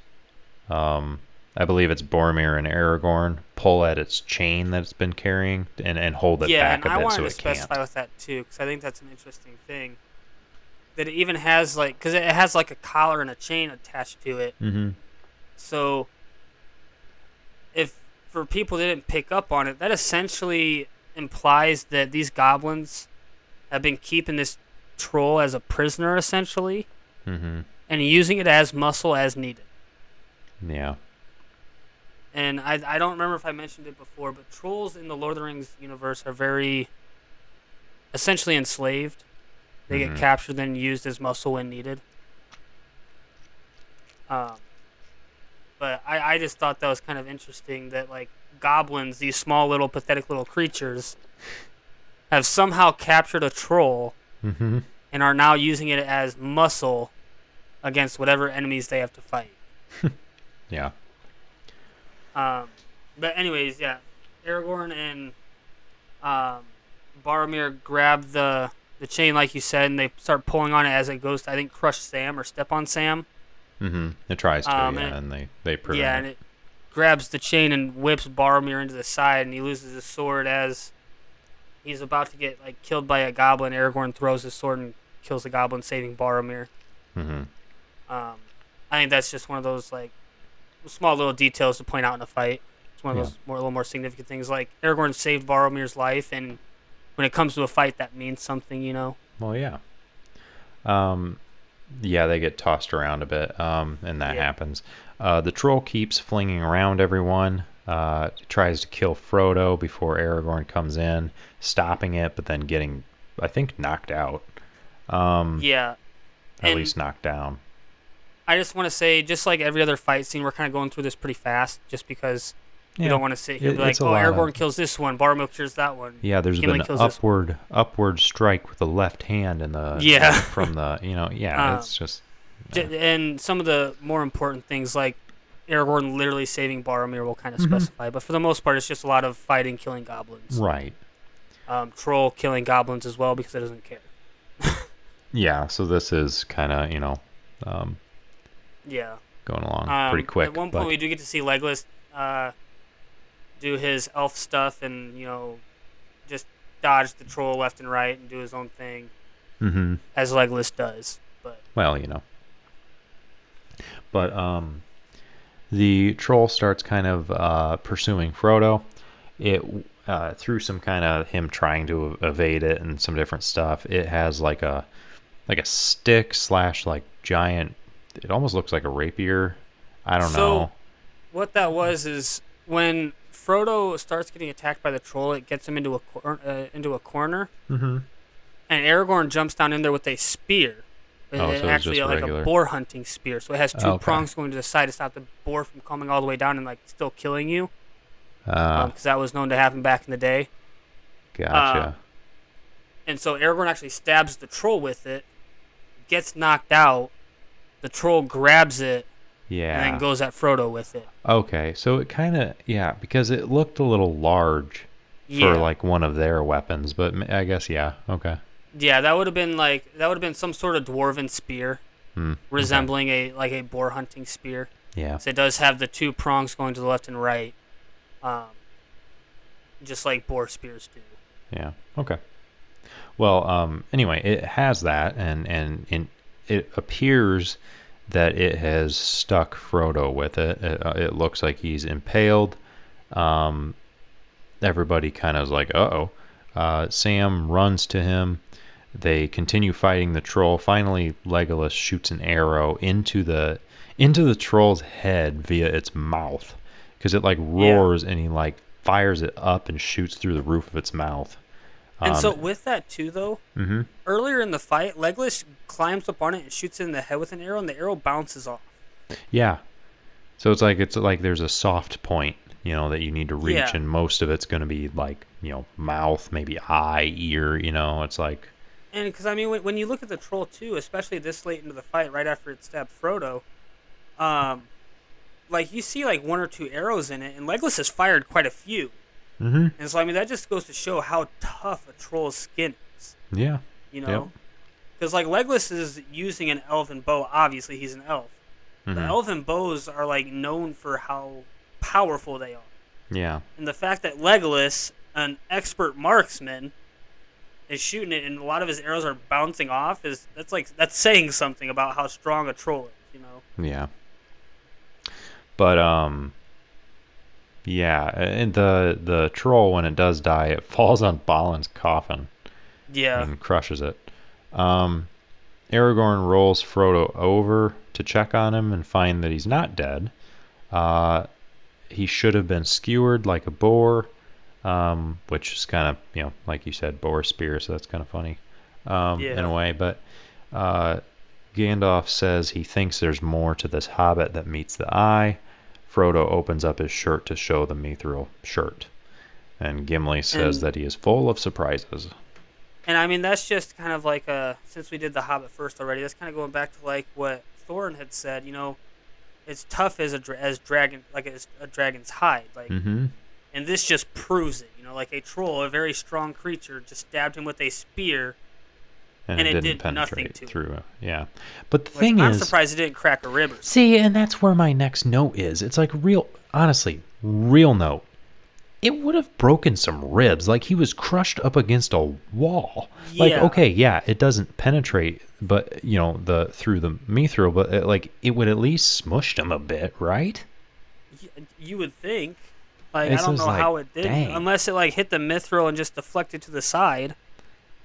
I believe it's Boromir and Aragorn, pull at its chain that it's been carrying and hold it
yeah,
back
and
a
I
bit
wanted
so
to
it
specify
can't.
with that too, because I think that's an interesting thing. That it even has because it has like a collar and a chain attached to it.
Mm-hmm.
So, if for people that didn't pick up on it, that essentially implies that these goblins have been keeping this troll as a prisoner, essentially,
Mm-hmm.
and using it as muscle as needed.
Yeah.
And I don't remember if I mentioned it before, but trolls in the Lord of the Rings universe are very essentially enslaved. They get captured, then used as muscle when needed. But I just thought that was kind of interesting that, like, goblins, these small little pathetic little creatures, have somehow captured a troll
Mm-hmm.
and are now using it as muscle against whatever enemies they have to fight.
Yeah.
But anyways, yeah, Aragorn and Boromir grab the chain, like you said, and they start pulling on it as it goes to, I think, crush Sam or step on Sam.
Mm-hmm. It tries to, and they prevent
Yeah,
it.
and it grabs the chain and whips Boromir into the side, and he loses his sword as he's about to get killed by a goblin. Aragorn throws his sword and kills the goblin, saving Boromir.
Mm-hmm.
I think that's just one of those small little details to point out in a fight. It's one of those a little more significant things. Like, Aragorn saved Boromir's life, and when it comes to a fight, that means something,
Well, yeah. Yeah, they get tossed around a bit, and that happens. The troll keeps flinging around everyone. Tries to kill Frodo before Aragorn comes in, stopping it, but then getting, I think, knocked out.
Yeah.
At least knocked down.
I just want to say, just like every other fight scene, we're kind of going through this pretty fast, just because You
Yeah,
don't want to sit here and be like,
it's a
oh,
lot of.
Aragorn kills this one, Boromir kills that one,
Yeah, there's
Gimli
been
kills this one.
upward strike with the left hand and
Yeah.
from the yeah,
um,
it's just
and some of the more important things like Aragorn literally saving Boromir will kind of specify, but for the most part, it's just a lot of fighting, killing goblins.
right.
Troll killing goblins as well because it doesn't care.
Yeah, so this is kind of um,
Yeah.
going along pretty quick.
At one point, we do get to see Legolas do his elf stuff and just dodge the troll left and right and do his own thing, as Legolas does. But
well, but the troll starts kind of pursuing Frodo. It through some kind of him trying to evade it and some different stuff. It has like a stick / like giant. It almost looks like a rapier. I don't know.
What that was is when Frodo starts getting attacked by the troll, it gets him into a corner, and Aragorn jumps down in there with a spear.
So it's
actually
just
like
regular.
a boar hunting spear. So it has two prongs going to the side to stop the boar from coming all the way down and like still killing you. Because that was known to happen back in the day.
Gotcha.
And so Aragorn actually stabs the troll with it, gets knocked out. The troll grabs it, and then goes at Frodo with it.
Okay, so it kind of because it looked a little large for like one of their weapons, but I guess okay.
Yeah, that would have been some sort of dwarven spear, resembling a boar hunting spear.
Yeah.
So it does have the two prongs going to the left and right, just like boar spears do.
Yeah. Okay. Well, anyway, it has that, and it appears that it has stuck Frodo with it. It looks like he's impaled. Everybody kind of is like, uh-oh. Sam runs to him. They continue fighting the troll. Finally, Legolas shoots an arrow into the troll's head via its mouth, because it like roars and he like fires it up and shoots through the roof of its mouth.
And so with that too, though, earlier in the fight, Legolas climbs up on it and shoots it in the head with an arrow, and the arrow bounces off.
Yeah. So it's like there's a soft point, that you need to reach, and most of it's going to be like, mouth, maybe eye, ear, it's like.
And because I mean, when you look at the troll too, especially this late into the fight, right after it stabbed Frodo, like you see like one or two arrows in it, and Legolas has fired quite a few. And so, I mean, that just goes to show how tough a troll's skin is.
Yeah.
Because, like, Legolas is using an elven bow. Obviously, he's an elf. The elven bows are, like, known for how powerful they are.
Yeah.
And the fact that Legolas, an expert marksman, is shooting it and a lot of his arrows are bouncing off, that's saying something about how strong a troll is,
Yeah. But, yeah, and the troll, when it does die, it falls on Balin's coffin.
Yeah.
And crushes it. Aragorn rolls Frodo over to check on him and find that he's not dead. He should have been skewered like a boar, which is kind of, like you said, boar spear, so that's kind of funny in a way. But Gandalf says he thinks there's more to this hobbit that meets the eye. Frodo opens up his shirt to show the mithril shirt. And Gimli says that he is full of surprises.
And I mean, that's just kind of like, since we did the Hobbit first already, that's kind of going back to like what Thorin had said, it's tough as a dragon's hide. Like, and this just proves it, like a troll, a very strong creature, just stabbed him with a spear. And it didn't
penetrate
nothing to
through. Yeah, but the thing
I'm
is,
surprised it didn't crack a rib. Or something.
See, and that's where my next note is. It's like honestly, real note. It would have broken some ribs. Like he was crushed up against a wall.
Yeah.
Like okay, yeah, it doesn't penetrate, but through the mithril, but it would at least smushed him a bit, right?
You would think. Like I don't know how it did, unless it like hit the mithril and just deflected to the side.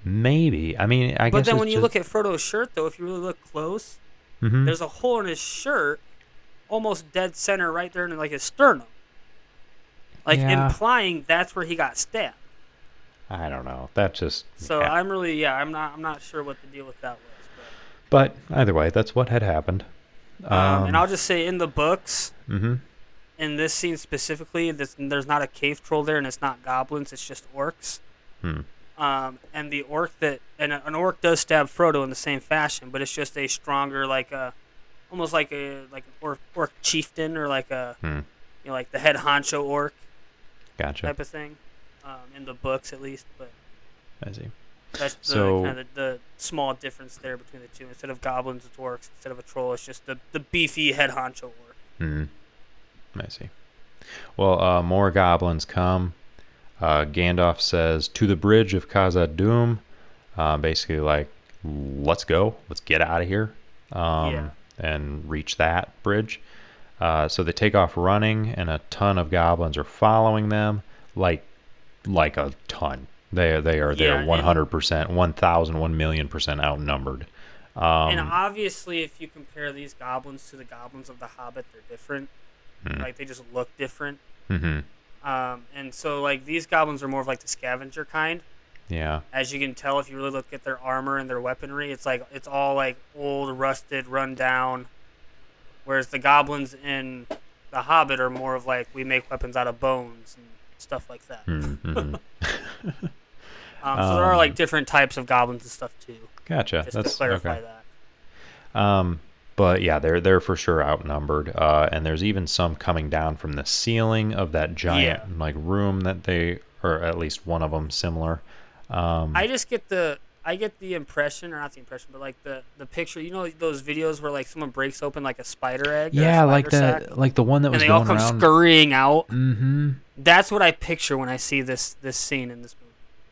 Maybe. I mean, I guess.
But then when you look at Frodo's shirt, though, if you really look close, there's a hole in his shirt, almost dead center, right there in like his sternum, like implying that's where he got stabbed.
I don't know. That just.
So I'm really, I'm not sure what the deal with that was.
But either way, that's what had happened.
And I'll just say in the books, in this scene specifically, there's not a cave troll there, and it's not goblins. It's just orcs.
Hmm.
And the orc an orc does stab Frodo in the same fashion, but it's just a stronger, almost like an orc chieftain, or
Hmm.
like the head honcho orc
Gotcha.
type of thing, in the books at least. But
I see.
that's the
So,
kind of the small difference there between the two. Instead of goblins, it's orcs. Instead of a troll, it's just the beefy head honcho orc.
hmm, I see. Well, more goblins come. Gandalf says, "To the bridge of Khazad-dûm." Basically, like, let's go. Let's get out of here,
Yeah,
and reach that bridge. So they take off running, and a ton of goblins are following them, like a ton. They're
yeah,
100%, 1,000, 1,000,000% outnumbered.
and
Um,
obviously, if you compare these goblins to the goblins of the Hobbit, they're different.
hmm,
Like, they just look different.
hmm,
And so, like, these goblins are more of like the scavenger kind.
yeah,
As you can tell, if you really look at their armor and their weaponry, it's all like old, rusted, run down. Whereas the goblins in the Hobbit are more of like, we make weapons out of bones and stuff like that.
hmm, hmm.
So there are like
um,
different types of goblins and stuff too.
Gotcha.
Just to
That's okay.
clarify that.
But yeah, they're for sure outnumbered. And there's even some coming down from the ceiling of that
Yeah.
giant like room that they, or at least one of them similar. Um,
I just get the impression, or not the impression, but like the picture. You know those videos where like someone breaks open like a spider egg or a
yeah,
spider sack,
like the one that
and
was
they all
going
come
around.
scurrying out.
Mm-hmm.
That's what I picture when I see this scene in this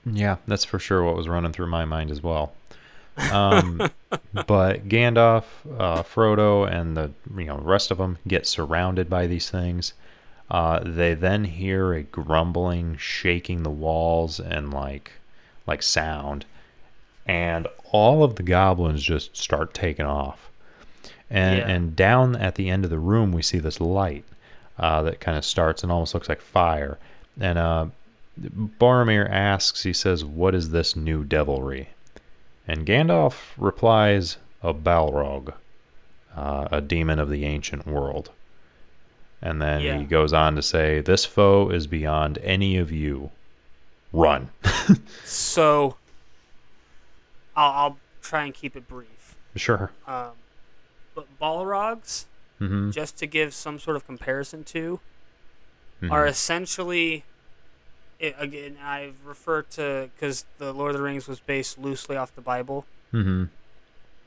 Yeah, that's for sure what was running through my mind as well. Um, but Gandalf, Frodo, and the rest of them get surrounded by these things. They then hear a grumbling, shaking the walls, and like sound, and all of the goblins just start taking off. And
Yeah.
and down at the end of the room, we see this light that kind of starts and almost looks like fire. And Boromir asks, he says, "What is this new devilry?" And Gandalf replies, "A Balrog, a demon of the ancient world." And then he
Yeah.
goes on to say, "This foe is beyond any of you. Run."
So I'll try and keep it brief.
Sure.
Um, but Balrogs,
Mm-hmm.
just to give some sort of comparison to, are
Mm-hmm.
essentially, again, I've referred to, because the Lord of the Rings was based loosely off the Bible.
Mm-hmm.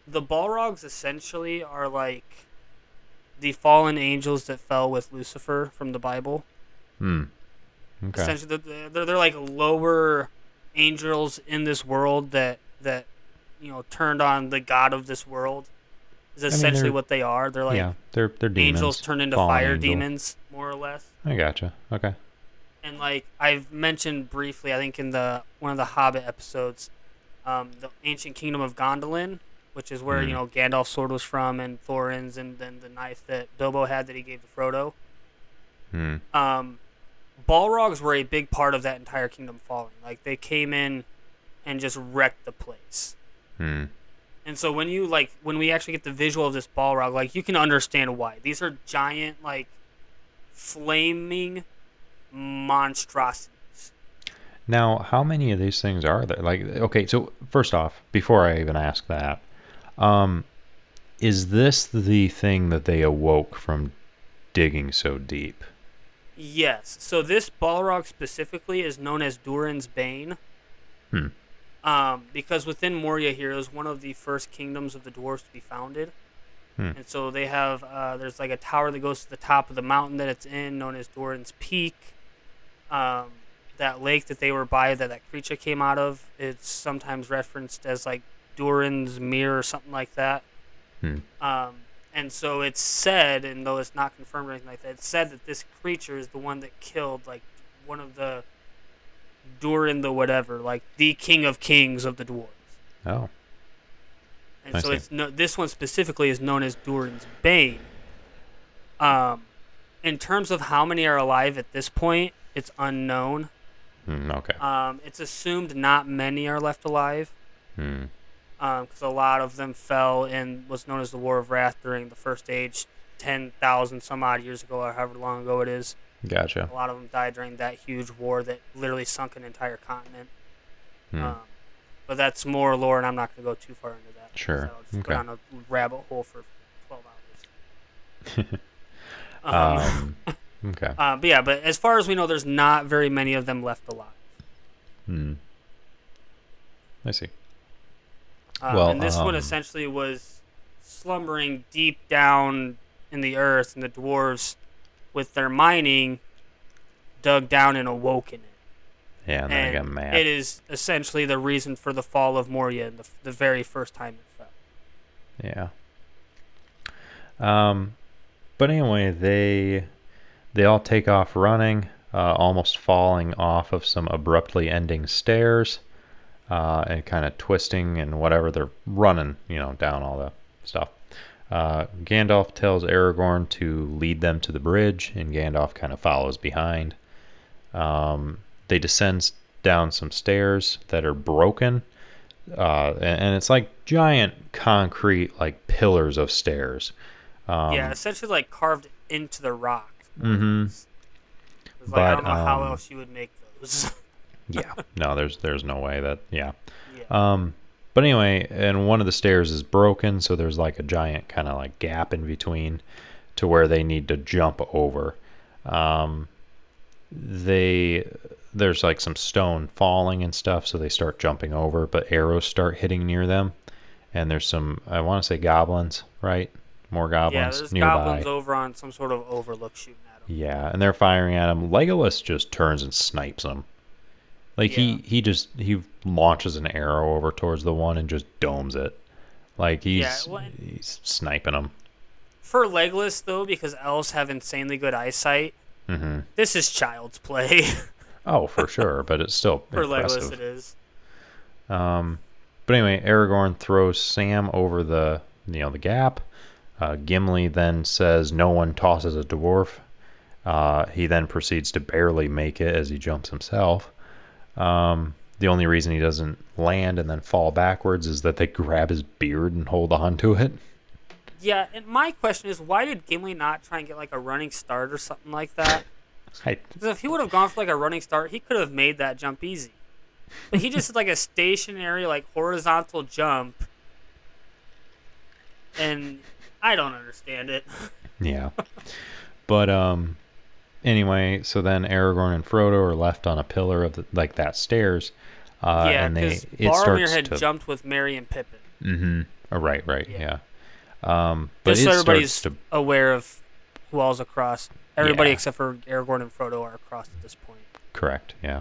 The Balrogs essentially are like the fallen angels that fell with Lucifer from the Bible.
Hmm. Okay.
Essentially, they're like lower angels in this world that turned on the god of this world. Is
I mean,
essentially what they are. They're like
they're
angels
demons.
turned into
Fallen
fire
angel.
demons, more or less.
I gotcha. Okay.
And like I've mentioned briefly, I think in the one of the Hobbit episodes, the ancient kingdom of Gondolin, which is where
Hmm.
Gandalf's sword was from, and Thorin's, and then the knife that Bilbo had that he gave to Frodo.
Hmm.
Balrogs were a big part of that entire kingdom falling. Like they came in and just wrecked the place.
Hmm.
And so when we actually get the visual of this Balrog, like you can understand why. These are giant, like flaming monstrosities.
Now, how many of these things are there? Like, okay, so first off, before I even ask that, um, is this the thing that they awoke from digging so deep?
Yes. So this Balrog specifically is known as Durin's Bane.
Hmm.
Because within Moria here is one of the first kingdoms of the dwarves to be founded.
Hmm.
And so they have, there's like a tower that goes to the top of the mountain that it's in, known as Durin's Peak. That lake that they were by, that creature came out of, it's sometimes referenced as like Durin's Mirror or something like that.
Hmm.
And so it's said, and though it's not confirmed or anything like that, it's said that this creature is the one that killed like one of the Durin the whatever, like the king of kings of the dwarves.
Oh,
And
I
so
see.
this one specifically is known as Durin's Bane. In terms of how many are alive at this point, it's unknown.
Hmm. Okay.
It's assumed not many are left alive,
Hmm.
because a lot of them fell in what's known as the War of Wrath during the First Age 10,000 some odd years ago, or however long ago it is.
Gotcha.
A lot of them died during that huge war that literally sunk an entire continent.
Hmm.
But that's more lore, and I'm not going to go too far into that.
Sure.
I'll just go
Okay.
down a rabbit hole for 12
Um.
hours.
Okay.
But as far as we know, there's not very many of them left alive.
Hmm. I see. Well.
And this one essentially was slumbering deep down in the earth, and the dwarves, with their mining, dug down and awoke in it.
Yeah, and then I got
And
mad.
it is essentially the reason for the fall of Moria, the very first time it fell.
Yeah. Um. But anyway, they all take off running, almost falling off of some abruptly ending stairs, and kind of twisting and whatever. They're running, down all the stuff. Gandalf tells Aragorn to lead them to the bridge, and Gandalf kind of follows behind. They descend down some stairs that are broken, and it's like giant concrete, like pillars of stairs.
Yeah, essentially like carved into the rock.
Mm-hmm.
It's like I
But
don't know how else you would make those.
yeah, no, there's no way that yeah.
Yeah.
But anyway, and one of the stairs is broken, so there's like a giant kind of like gap in between to where they need to jump over. Um, there's like some stone falling and stuff, so they start jumping over, but arrows start hitting near them, and there's some, I want to say, goblins, right? More
Yeah,
goblins
there's
nearby.
goblins over on some sort of overlook shooting at them.
Yeah, and they're firing at him. Legolas just turns and snipes them. Like
Yeah.
he launches an arrow over towards the one and just domes it. Like
Yeah.
he's sniping them.
For Legolas, though, because elves have insanely good eyesight,
Mm-hmm.
this is child's play.
Oh, for sure, but it's still
For Legolas,
impressive.
it is.
But anyway, Aragorn throws Sam over the gap. Gimli then says no one tosses a dwarf. He then proceeds to barely make it as he jumps himself. The only reason he doesn't land and then fall backwards is that they grab his beard and hold on to it.
Yeah, and my question is, why did Gimli not try and get like a running start or something like that? Because if he would have gone for like a running start, he could have made that jump easy. But he just did like a stationary, like horizontal jump, and I don't understand it.
Yeah. But anyway, so then Aragorn and Frodo are left on a pillar of that stairs,
Yeah,
and
because
it
Boromir
starts
had
to.
jumped with Merry and Pippin.
Mm-hmm. Oh, right,
Yeah.
yeah. But
Just so
it
everybody's
starts to.
aware of who all's across. Everybody
Yeah.
except for Aragorn and Frodo are across at this point.
Correct. Yeah.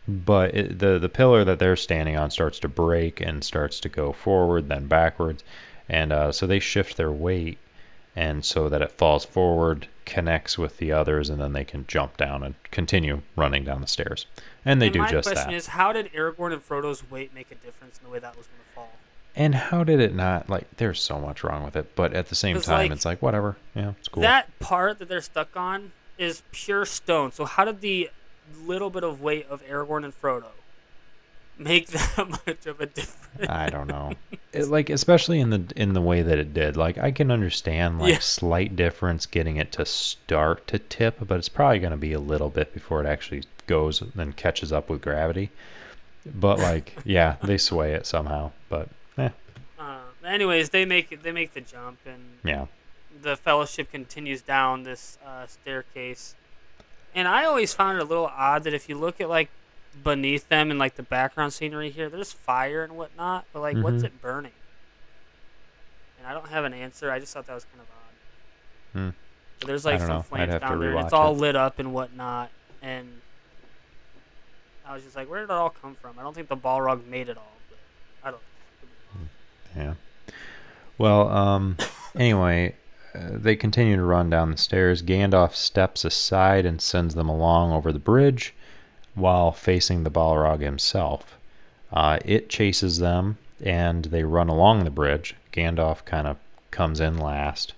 But the pillar that they're standing on starts to break and starts to go forward, then backwards, and so they shift their weight, and so that it falls forward, connects with the others, and then they can jump down and continue running down the stairs. And they
And
do
my
just
question
that.
is, how did Aragorn and Frodo's weight make a difference in the way that was going to fall?
And how did it not, like, there's so much wrong with it, but at the same
Because
time,
like
it's like, whatever. Yeah, it's cool.
that part that they're stuck on is pure stone. So how did the little bit of weight of Aragorn and Frodo make that much of a difference?
I don't know. Like, especially in the way that it did. Like, I can understand like
Yeah.
slight difference getting it to start to tip, but it's probably going to be a little bit before it actually goes and catches up with gravity. But like, yeah, they sway it somehow. But
Anyways, they make the jump, and
yeah.
the Fellowship continues down this staircase. And I always found it a little odd that if you look at like beneath them and like the background scenery here, there's fire and whatnot, but like what's it burning? And I don't have an answer. I just thought that was kind of odd.
Hmm.
But there's
I
like
don't
some
know. I'd
flames
have to
down there, and it's
rewatch
all
it.
lit up and whatnot. And I was just like, where did it all come from? I don't think the Balrog made it all, but I don't know.
Yeah. Well, anyway, they continue to run down the stairs. Gandalf steps aside and sends them along over the bridge while facing the Balrog himself. It chases them, and they run along the bridge. Gandalf kind of comes in last.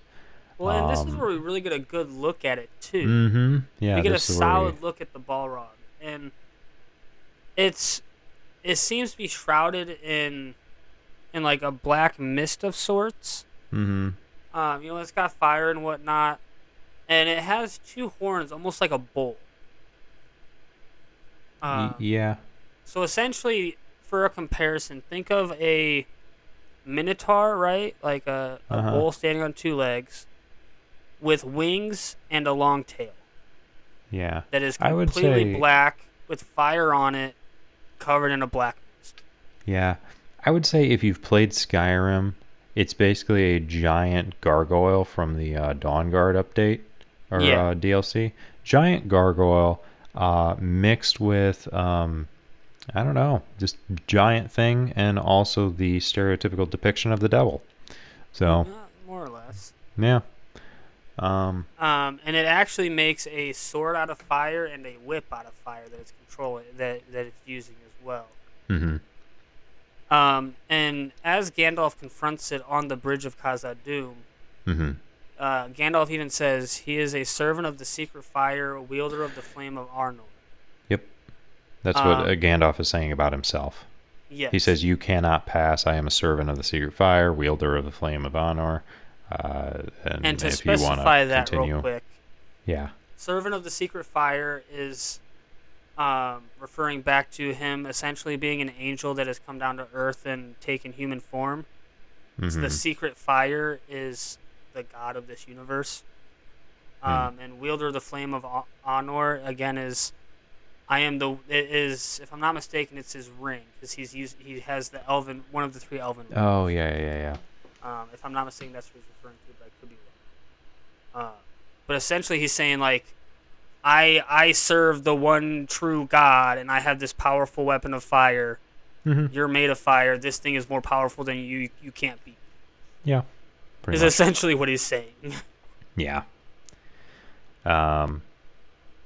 Well, and this is where we really get a good look at it, too.
Mm-hmm. Yeah,
we get a
this is where
solid look at the Balrog. And it seems to be shrouded in like a black mist of sorts.
Mm-hmm.
It's got fire and whatnot, and it has two horns, almost like a bull. Um,
Yeah.
so essentially, for a comparison, think of a minotaur, right? Like a
Uh huh.
bull standing on two legs with wings and a long tail
Yeah.
that is
I would
completely
say,
black with fire on it, covered in a black mist.
yeah. I would say if you've played Skyrim, it's basically a giant gargoyle from the Dawn Guard update or
Yeah.
DLC. Giant gargoyle mixed with, I don't know, just giant thing and also the stereotypical depiction of the devil. So,
More or less.
yeah. Um,
And it actually makes a sword out of fire and a whip out of fire that it's controlling, that it's using as well.
mhm.
And as Gandalf confronts it on the bridge of Khazad-dûm,
Mhm.
Gandalf even says he is a servant of the secret fire, a wielder of the flame of Arnor.
Yep. That's what
Um,
Gandalf is saying about himself. He
yes.
says, "You cannot pass. I am a servant of the secret fire, wielder of the flame of honor."
And
And
to
if you want to
specify that real
continue,
quick,
yeah.
servant of the secret fire is referring back to him essentially being an angel that has come down to earth and taken human form. So the
Mhm.
secret fire is the god of this universe.
Mm.
And wielder of the flame of Honor again is I am the it is if I'm not mistaken it's his ring because he has the elven one of the three elven rings.
Oh yeah, yeah, yeah.
If I'm not mistaken that's what he's referring to, but I could be wrong. But essentially he's saying like I serve the one true God and I have this powerful weapon of fire.
Mhm.
You're made of fire. This thing is more powerful than you. You can't beat.
Yeah, pretty
Is
much.
essentially what he's saying.
Yeah. Um,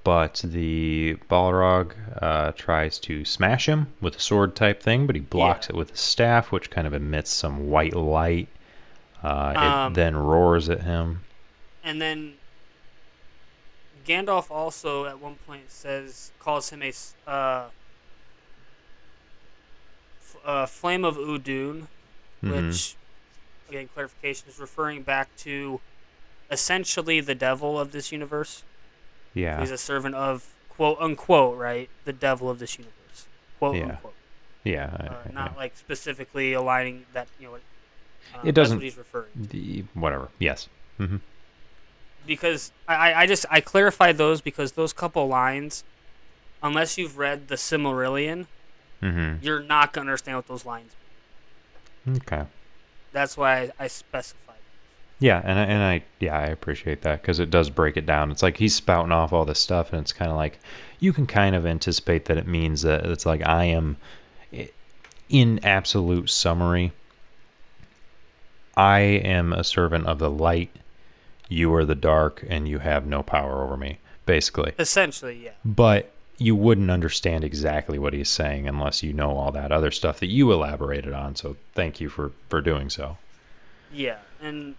but the Balrog tries to smash him with a sword type thing, but he
Yeah.
blocks it with a staff, which kind of emits some white light. It
Um,
then roars at him.
and then Gandalf also at one point calls him a flame of Udun,
Mm-hmm.
which again clarification is referring back to essentially the devil of this universe. So
Yeah,
he's a servant of quote unquote right the devil of this universe, quote
yeah,
unquote.
yeah, yeah.
Not like specifically aligning that
It
that's what
doesn't.
he's referring to.
Whatever. Yes. Mm-hmm.
Because I clarified those because those couple lines, unless you've read the Silmarillion,
Mm-hmm.
you're not gonna understand what those lines mean.
Okay.
That's why I specified.
Yeah, I appreciate that because it does break it down. It's like he's spouting off all this stuff, and it's kind of like you can kind of anticipate that it means that it's like I am, in absolute summary, I am a servant of the light. You are the dark, and you have no power over me, basically.
Essentially, yeah.
But you wouldn't understand exactly what he's saying unless you know all that other stuff that you elaborated on. So thank you for doing so.
Yeah, and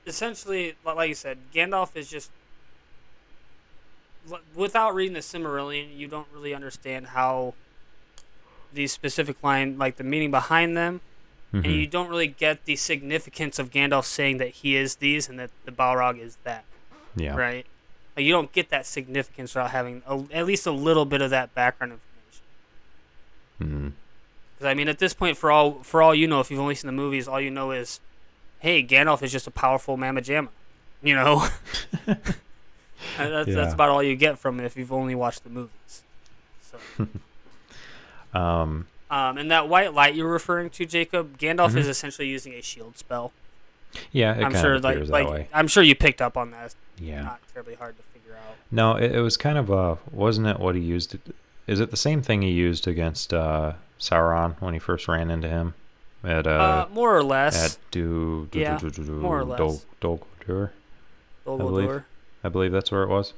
essentially, like you said, Gandalf is just without reading the Silmarillion, you don't really understand how these specific line, like the meaning behind them, and
Mm-hmm.
you don't really get the significance of Gandalf saying that he is these and that the Balrog is that,
Yeah.
right? Like, you don't get that significance without having at least a little bit of that background information.
Mm-hmm.
Because I mean, at this point, for all you know, if you've only seen the movies, all you know is, hey, Gandalf is just a powerful mamma jamma, you know. That's
Yeah.
about all you get from it if you've only watched the movies. So.
Um,
And that white light you're referring to, Jacob, Gandalf is
mhm.
essentially using a shield spell.
Yeah, it
I'm
kind
sure,
of appears that way.
I'm sure you picked up on that. It's
Yeah.
not terribly hard to figure out.
No, it was kind of wasn't it what he used? Is it the same thing he used against Sauron when he first ran into him
More or
at
less. Yeah, more or less.
Dol Guldur,
Dol
I believe.
Guldur.
I believe that's where it was.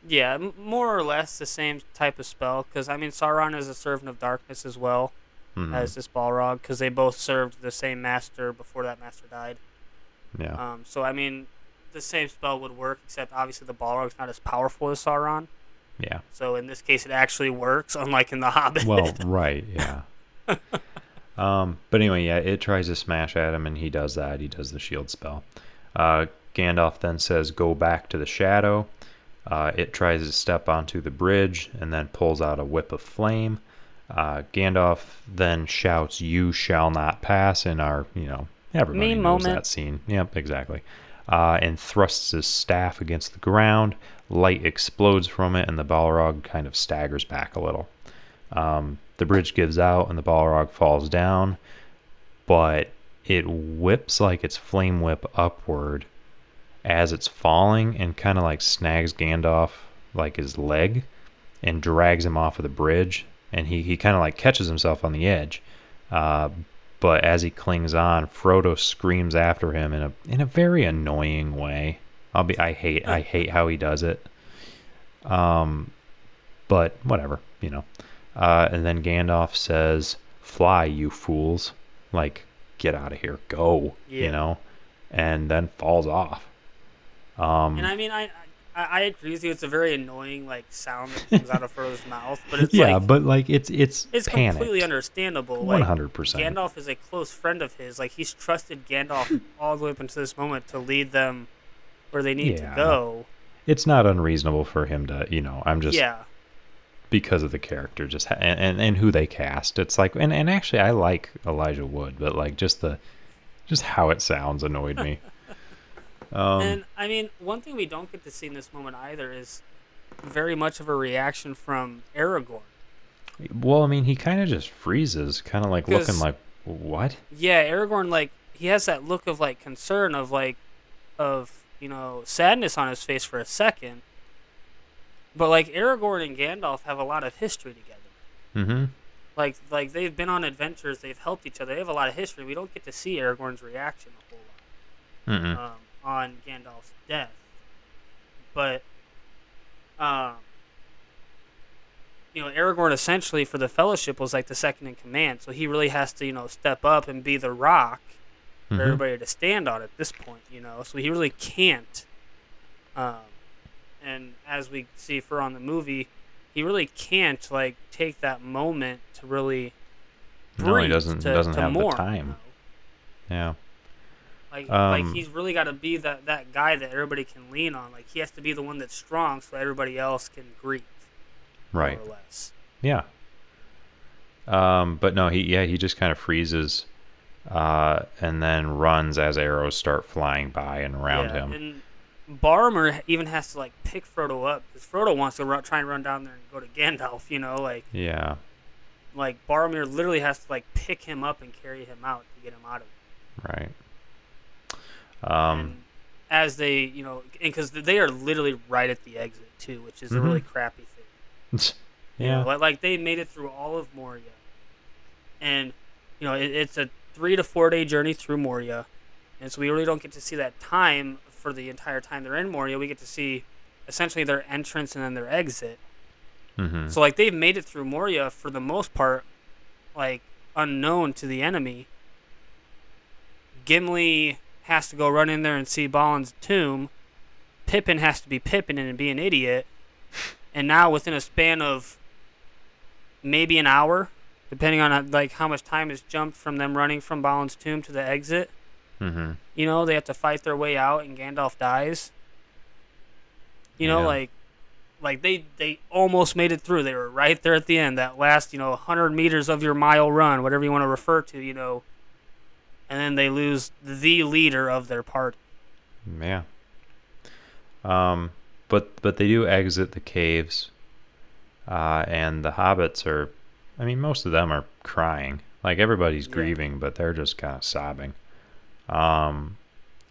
Yeah, more or less the same type of spell. Because I mean, Sauron is a servant of darkness as well
Mm-hmm.
as this Balrog. Because they both served the same master before that master died.
Yeah.
So I mean, the same spell would work, except obviously the Balrog's not as powerful as Sauron.
Yeah.
So in this case, it actually works, unlike in The Hobbit.
Well, right. Yeah. But anyway, yeah, it tries to smash at him, and he does that. He does the shield spell. Uh, Gandalf then says, "Go back to the shadow." It tries to step onto the bridge and then pulls out a whip of flame. Gandalf then shouts, "You shall not pass," in our, everybody
Me
knows
moment.
that scene. Yep, exactly. And thrusts his staff against the ground. Light explodes from it, and the Balrog kind of staggers back a little. The bridge gives out, and the Balrog falls down, but it whips like its flame whip upward as it's falling and kind of like snags Gandalf like his leg and drags him off of the bridge, and he kind of like catches himself on the edge. Uh, but as he clings on, Frodo screams after him in a very annoying way. I hate how he does it. But whatever, And then Gandalf says, "Fly, you fools!" Like, get out of here,
Yeah.
And then falls off.
And I mean, I agree with you. It's a very annoying like sound that comes out of Frodo's mouth, but it's
Yeah,
like
but like it's
it's completely
panicked.
understandable. Like
100%.
Gandalf is a close friend of his. Like he's trusted Gandalf all the way up until this moment to lead them where they need to
Yeah.
go.
It's not unreasonable for him to, I'm just
Yeah.
because of the character just and who they cast. It's like and actually I like Elijah Wood, but like just how it sounds annoyed me.
And I mean, one thing we don't get to see in this moment either is very much of a reaction from Aragorn.
Well, I mean, he kind of just freezes, kind of like looking
Because
like, what?
yeah, Aragorn like he has that look of like concern of sadness on his face for a second. But like Aragorn and Gandalf have a lot of history together.
Mm-hmm.
Like they've been on adventures, they've helped each other. They have a lot of history. We don't get to see Aragorn's reaction a whole
Mm-mm.
lot on Gandalf's death. But um, Aragorn essentially for the Fellowship was like the second in command, so he really has to step up and be the rock for
Mm-hmm.
everybody to stand on at this point. So he really can't. Um, and as we see for on the movie, he really can't like take that moment to really
No, he
breathe
doesn't
to
have the
mourn.
time. Yeah.
Like he's really got to be that guy that everybody can lean on. Like he has to be the one that's strong, so everybody else can grieve,
Right.
more or less.
Yeah. But no, he just kind of freezes, and then runs as arrows start flying by and around
Yeah,
him.
and Boromir even has to like pick Frodo up because Frodo wants to try and run down there and go to Gandalf.
Yeah.
Like Boromir literally has to like pick him up and carry him out to get him out of it.
Right.
And as they, because they are literally right at the exit too, which is a really crappy thing.
Yeah.
Like they made it through all of Moria, and it's a 3 to 4 day journey through Moria, and so we really don't get to see that time for the entire time they're in Moria. We get to see essentially their entrance and then their exit.
Mm-hmm.
So like they've made it through Moria for the most part, like unknown to the enemy. Gimli has to go run in there and see Balin's tomb. Pippin has to be Pippin and be an idiot. And now within a span of maybe an hour, depending on like how much time has jumped from them running from Balin's tomb to the exit,
Mm-hmm.
they have to fight their way out and Gandalf dies.
Yeah.
Like they almost made it through. They were right there at the end. That last 100 meters of your mile run, whatever you want to refer to, and then they lose the leader of their party.
Yeah. But they do exit the caves, and the hobbits are, I mean, most of them are crying. Like everybody's grieving, but they're just kind of sobbing.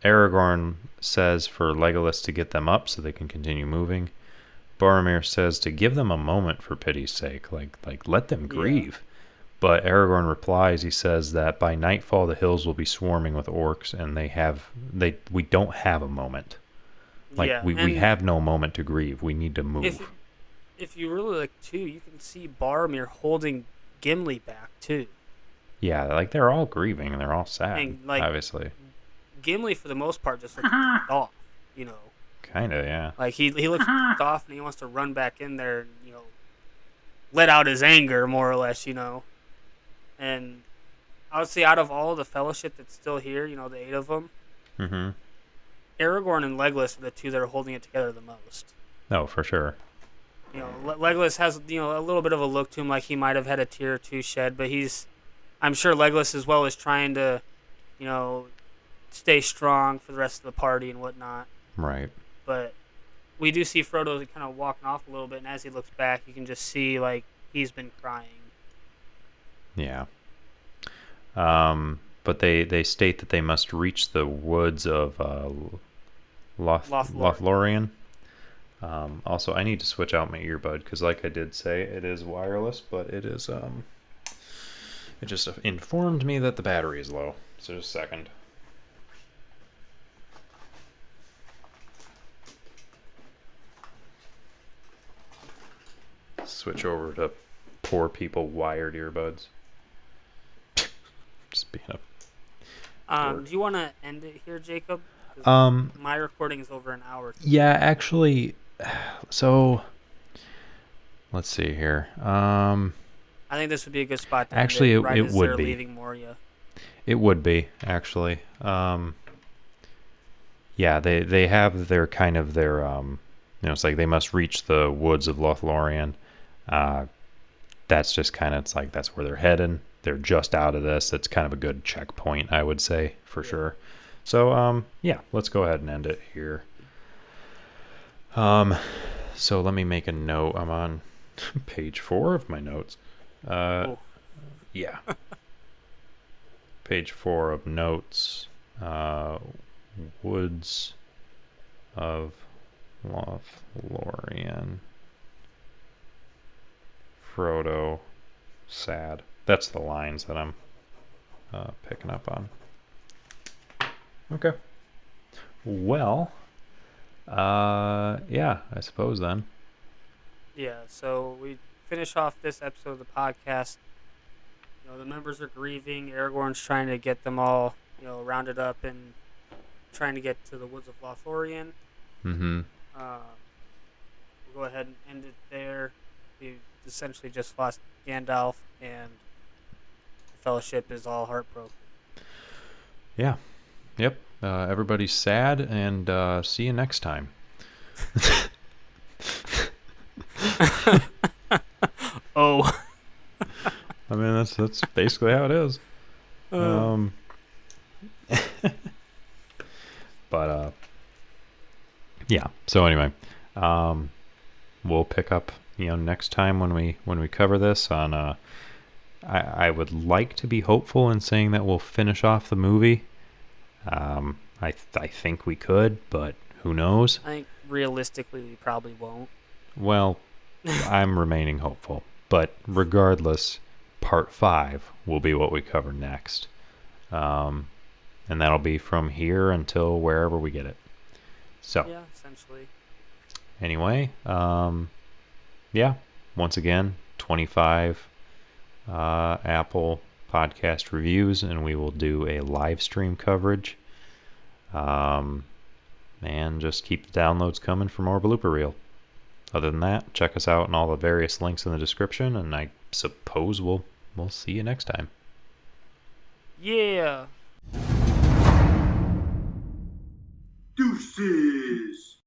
Aragorn says for Legolas to get them up so they can continue moving. Boromir says to give them a moment for pity's sake, like let them grieve. But Aragorn replies, he says that by nightfall the hills will be swarming with orcs, and we don't have a moment. Like we have no moment to grieve. We need to move.
If you really look too, you can see Boromir holding Gimli back too.
Yeah, like they're all grieving and they're all sad.
And, like,
obviously.
Gimli for the most part just looks off,
Kinda, yeah.
Like he looks off and he wants to run back in there and let out his anger more or less, and I would say out of all the Fellowship that's still here, the 8 of them,
Mm-hmm.
Aragorn and Legolas are the two that are holding it together the most.
Oh, for sure.
Legolas has a little bit of a look to him like he might have had a tear or two shed, but I'm sure Legolas as well is trying to, you know, stay strong for the rest of the party and whatnot.
Right.
But we do see Frodo kind of walking off a little bit, and as he looks back, you can just see like he's been crying.
Yeah. But they state that they must reach the woods of
Lothlorien.
Lothlorien. Also, I need to switch out my earbud because, like I did say, it is wireless, but it is it just informed me that the battery is low. So just a second. Switch over to poor people wired earbuds. Just being a
Do you want to end it here, Jacob? 'Cause my recording is over an hour.
Yeah, actually, so let's see here.
I think this would be a good spot to
Actually,
end it right
it
as
would
they're
be.
leaving Moria.
It would be actually. Yeah, they have their kind of their it's like they must reach the woods of Lothlorien. That's just kind of it's like that's where they're heading. They're just out of this. It's kind of a good checkpoint, I would say, for sure. So yeah, let's go ahead and end it here. So let me make a note. I'm on page 4 of my notes. Yeah. Page 4 of notes. Woods of Lothlorien. Frodo. Sad. That's the lines that I'm picking up on. Okay. Well, yeah, I suppose then.
Yeah, so we finish off this episode of the podcast. The members are grieving. Aragorn's trying to get them all, rounded up and trying to get to the woods of Lothlorien.
Mm-hmm.
We'll go ahead and end it there. We essentially just lost Gandalf, and the Fellowship is all heartbroken.
Yeah. Yep. Everybody's sad, and see you next time.
Oh.
I mean, that's basically how it is. But yeah. So anyway, we'll pick up next time when we cover this on. I would like to be hopeful in saying that we'll finish off the movie. I think we could, but who knows?
I think realistically we probably won't.
Well, I'm remaining hopeful. But regardless, part 5 will be what we cover next. And that'll be from here until wherever we get it. So,
yeah, essentially.
Anyway, yeah, once again, 25 Apple podcast reviews, and we will do a live stream coverage. And just keep the downloads coming for more blooper reel. Other than that, check us out in all the various links in the description, and I suppose we'll see you next time.
Yeah.
Deuces.